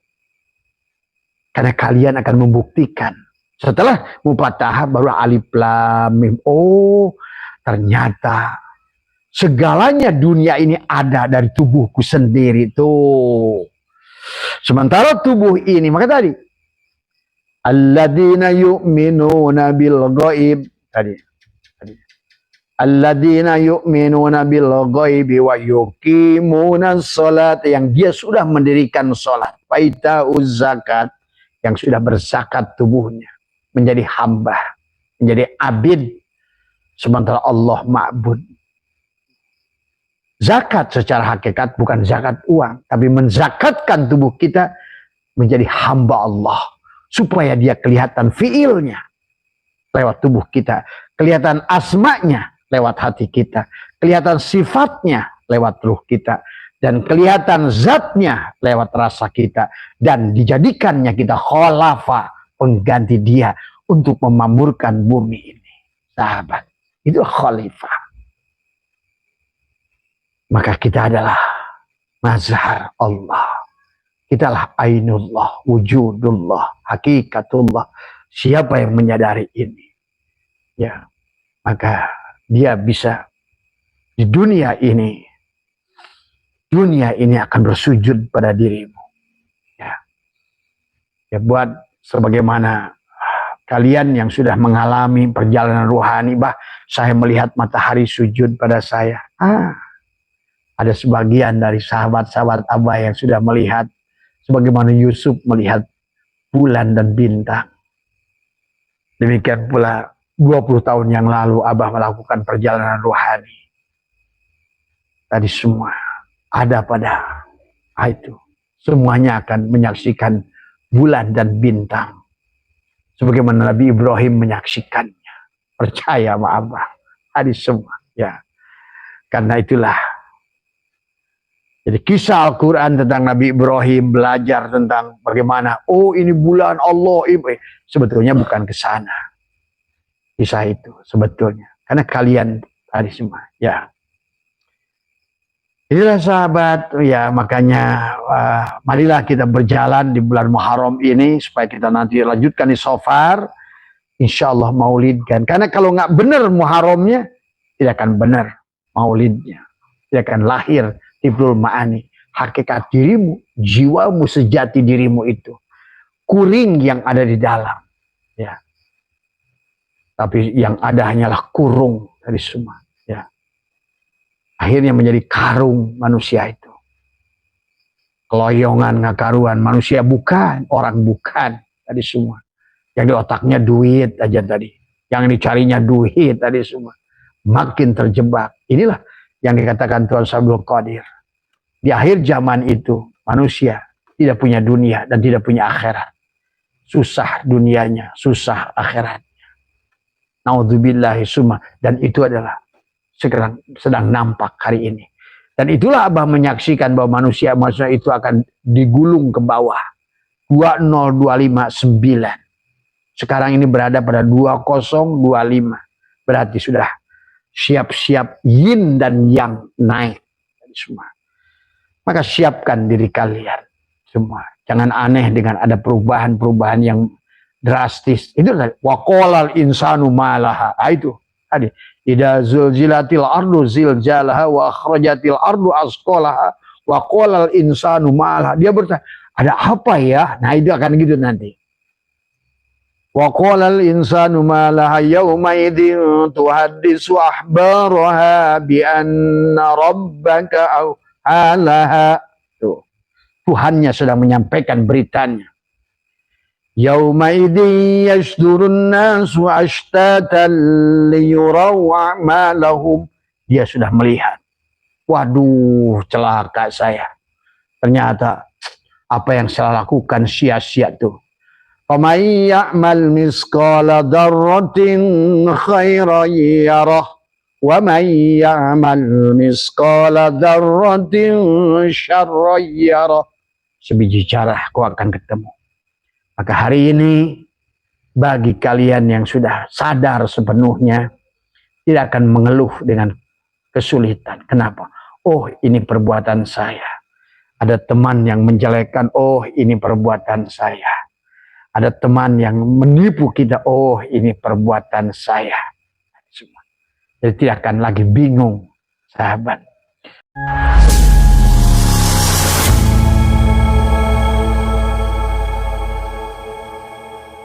Karena kalian akan membuktikan setelah mufatahah baru alif lam mim. Oh, ternyata segalanya dunia ini ada dari tubuhku sendiri tuh. Sementara tubuh ini, maka tadi alladzina yu'minuna bil ghaib tadi. Alladzina yu'minuna bil ghaibi wa yuqimuna shalat, yang dia sudah mendirikan salat, faita'uz zakat, yang sudah berzakat tubuhnya, menjadi hamba, menjadi abid, sementara Allah ma'bud. Zakat secara hakikat bukan zakat uang, tapi menzakatkan tubuh kita menjadi hamba Allah, supaya dia kelihatan fiilnya lewat tubuh kita, kelihatan asmanya lewat hati kita, kelihatan sifatnya lewat ruh kita, dan kelihatan zatnya lewat rasa kita, dan dijadikannya kita khalafa, pengganti dia untuk memamurkan bumi ini. Sahabat, itu khalifah. Maka kita adalah mazhar Allah. Kita adalah ainullah, wujudullah, hakikatullah. Siapa yang menyadari ini, ya, maka dia bisa di dunia ini akan bersujud pada dirimu. Ya, buat sebagaimana kalian yang sudah mengalami perjalanan rohani, saya melihat matahari sujud pada saya. Ada sebagian dari sahabat-sahabat Abah yang sudah melihat sebagaimana Yusuf melihat bulan dan bintang. Demikian pula 20 tahun yang lalu Abah melakukan perjalanan rohani. Tadi semua ada pada itu. Semuanya akan menyaksikan bulan dan bintang. Sebagaimana Nabi Ibrahim menyaksikannya. Percaya sama Abah. Tadi semua. Ya. Karena itulah. Jadi kisah Al-Quran tentang Nabi Ibrahim, belajar tentang bagaimana, oh ini bulan Allah, sebetulnya bukan ke sana. Kisah itu sebetulnya. Karena kalian tadi semua, ya. Inilah sahabat, ya, makanya marilah kita berjalan di bulan Muharram ini, supaya kita nanti lanjutkan di Safar, insya Allah maulidkan. Karena kalau nggak benar Muharramnya, tidak akan benar maulidnya. Tidak akan lahir Tibrul Ma'ani, hakikat dirimu, jiwamu sejati dirimu itu, kuring yang ada di dalam, ya. Tapi yang ada hanyalah kurung dari semua, ya. Akhirnya menjadi karung manusia itu. Keloyongan, ngakaruan, manusia bukan, orang bukan, tadi semua. Yang di otaknya duit aja tadi, yang dicarinya duit tadi semua. Makin terjebak. Inilah yang dikatakan Tuhan Abdul Qadir. Di akhir zaman itu, manusia tidak punya dunia dan tidak punya akhirat. Susah dunianya, susah akhiratnya. Naudzubillahi summa. Dan itu adalah sedang nampak hari ini. Dan itulah Abah menyaksikan bahwa manusia itu akan digulung ke bawah. 20259. Sekarang ini berada pada 2025. Berarti sudah siap-siap yin dan yang naik. Semua. Maka siapkan diri kalian semua. Jangan aneh dengan ada perubahan-perubahan yang drastis. Itu tadi. Wa qolal insanu malaha. Itu tadi. Idza zulzilatil ardu zilzalaha wa akhrajatil ardu asqalaha wa qolal insanu malaha. Dia bertanya, ada apa ya? Nah, itu akan gitu nanti. Wa qolal insanu malaha yawma idzin tuhaddisu ahbaraha bi anna rabbaka alaha. Tuh. Tuhannya sedang menyampaikan beritanya. Yaumaidin yasdurun nasu ashtatan liyuraw a'malahum. Dia sudah melihat. Waduh, celaka saya. Ternyata apa yang saya lakukan sia-sia tuh. Faman ya'mal misqala dzarratin khairan yarah wa man ya'mal misqala dzarratin syarran yarah. Sebiji carah kau akan ketemu. Maka hari ini bagi kalian yang sudah sadar sepenuhnya tidak akan mengeluh dengan kesulitan. Kenapa? Oh, ini perbuatan saya. Ada teman yang menjelekkan, oh ini perbuatan saya. Ada teman yang menipu kita, oh ini perbuatan saya. Jadi tidak akan lagi bingung, sahabat.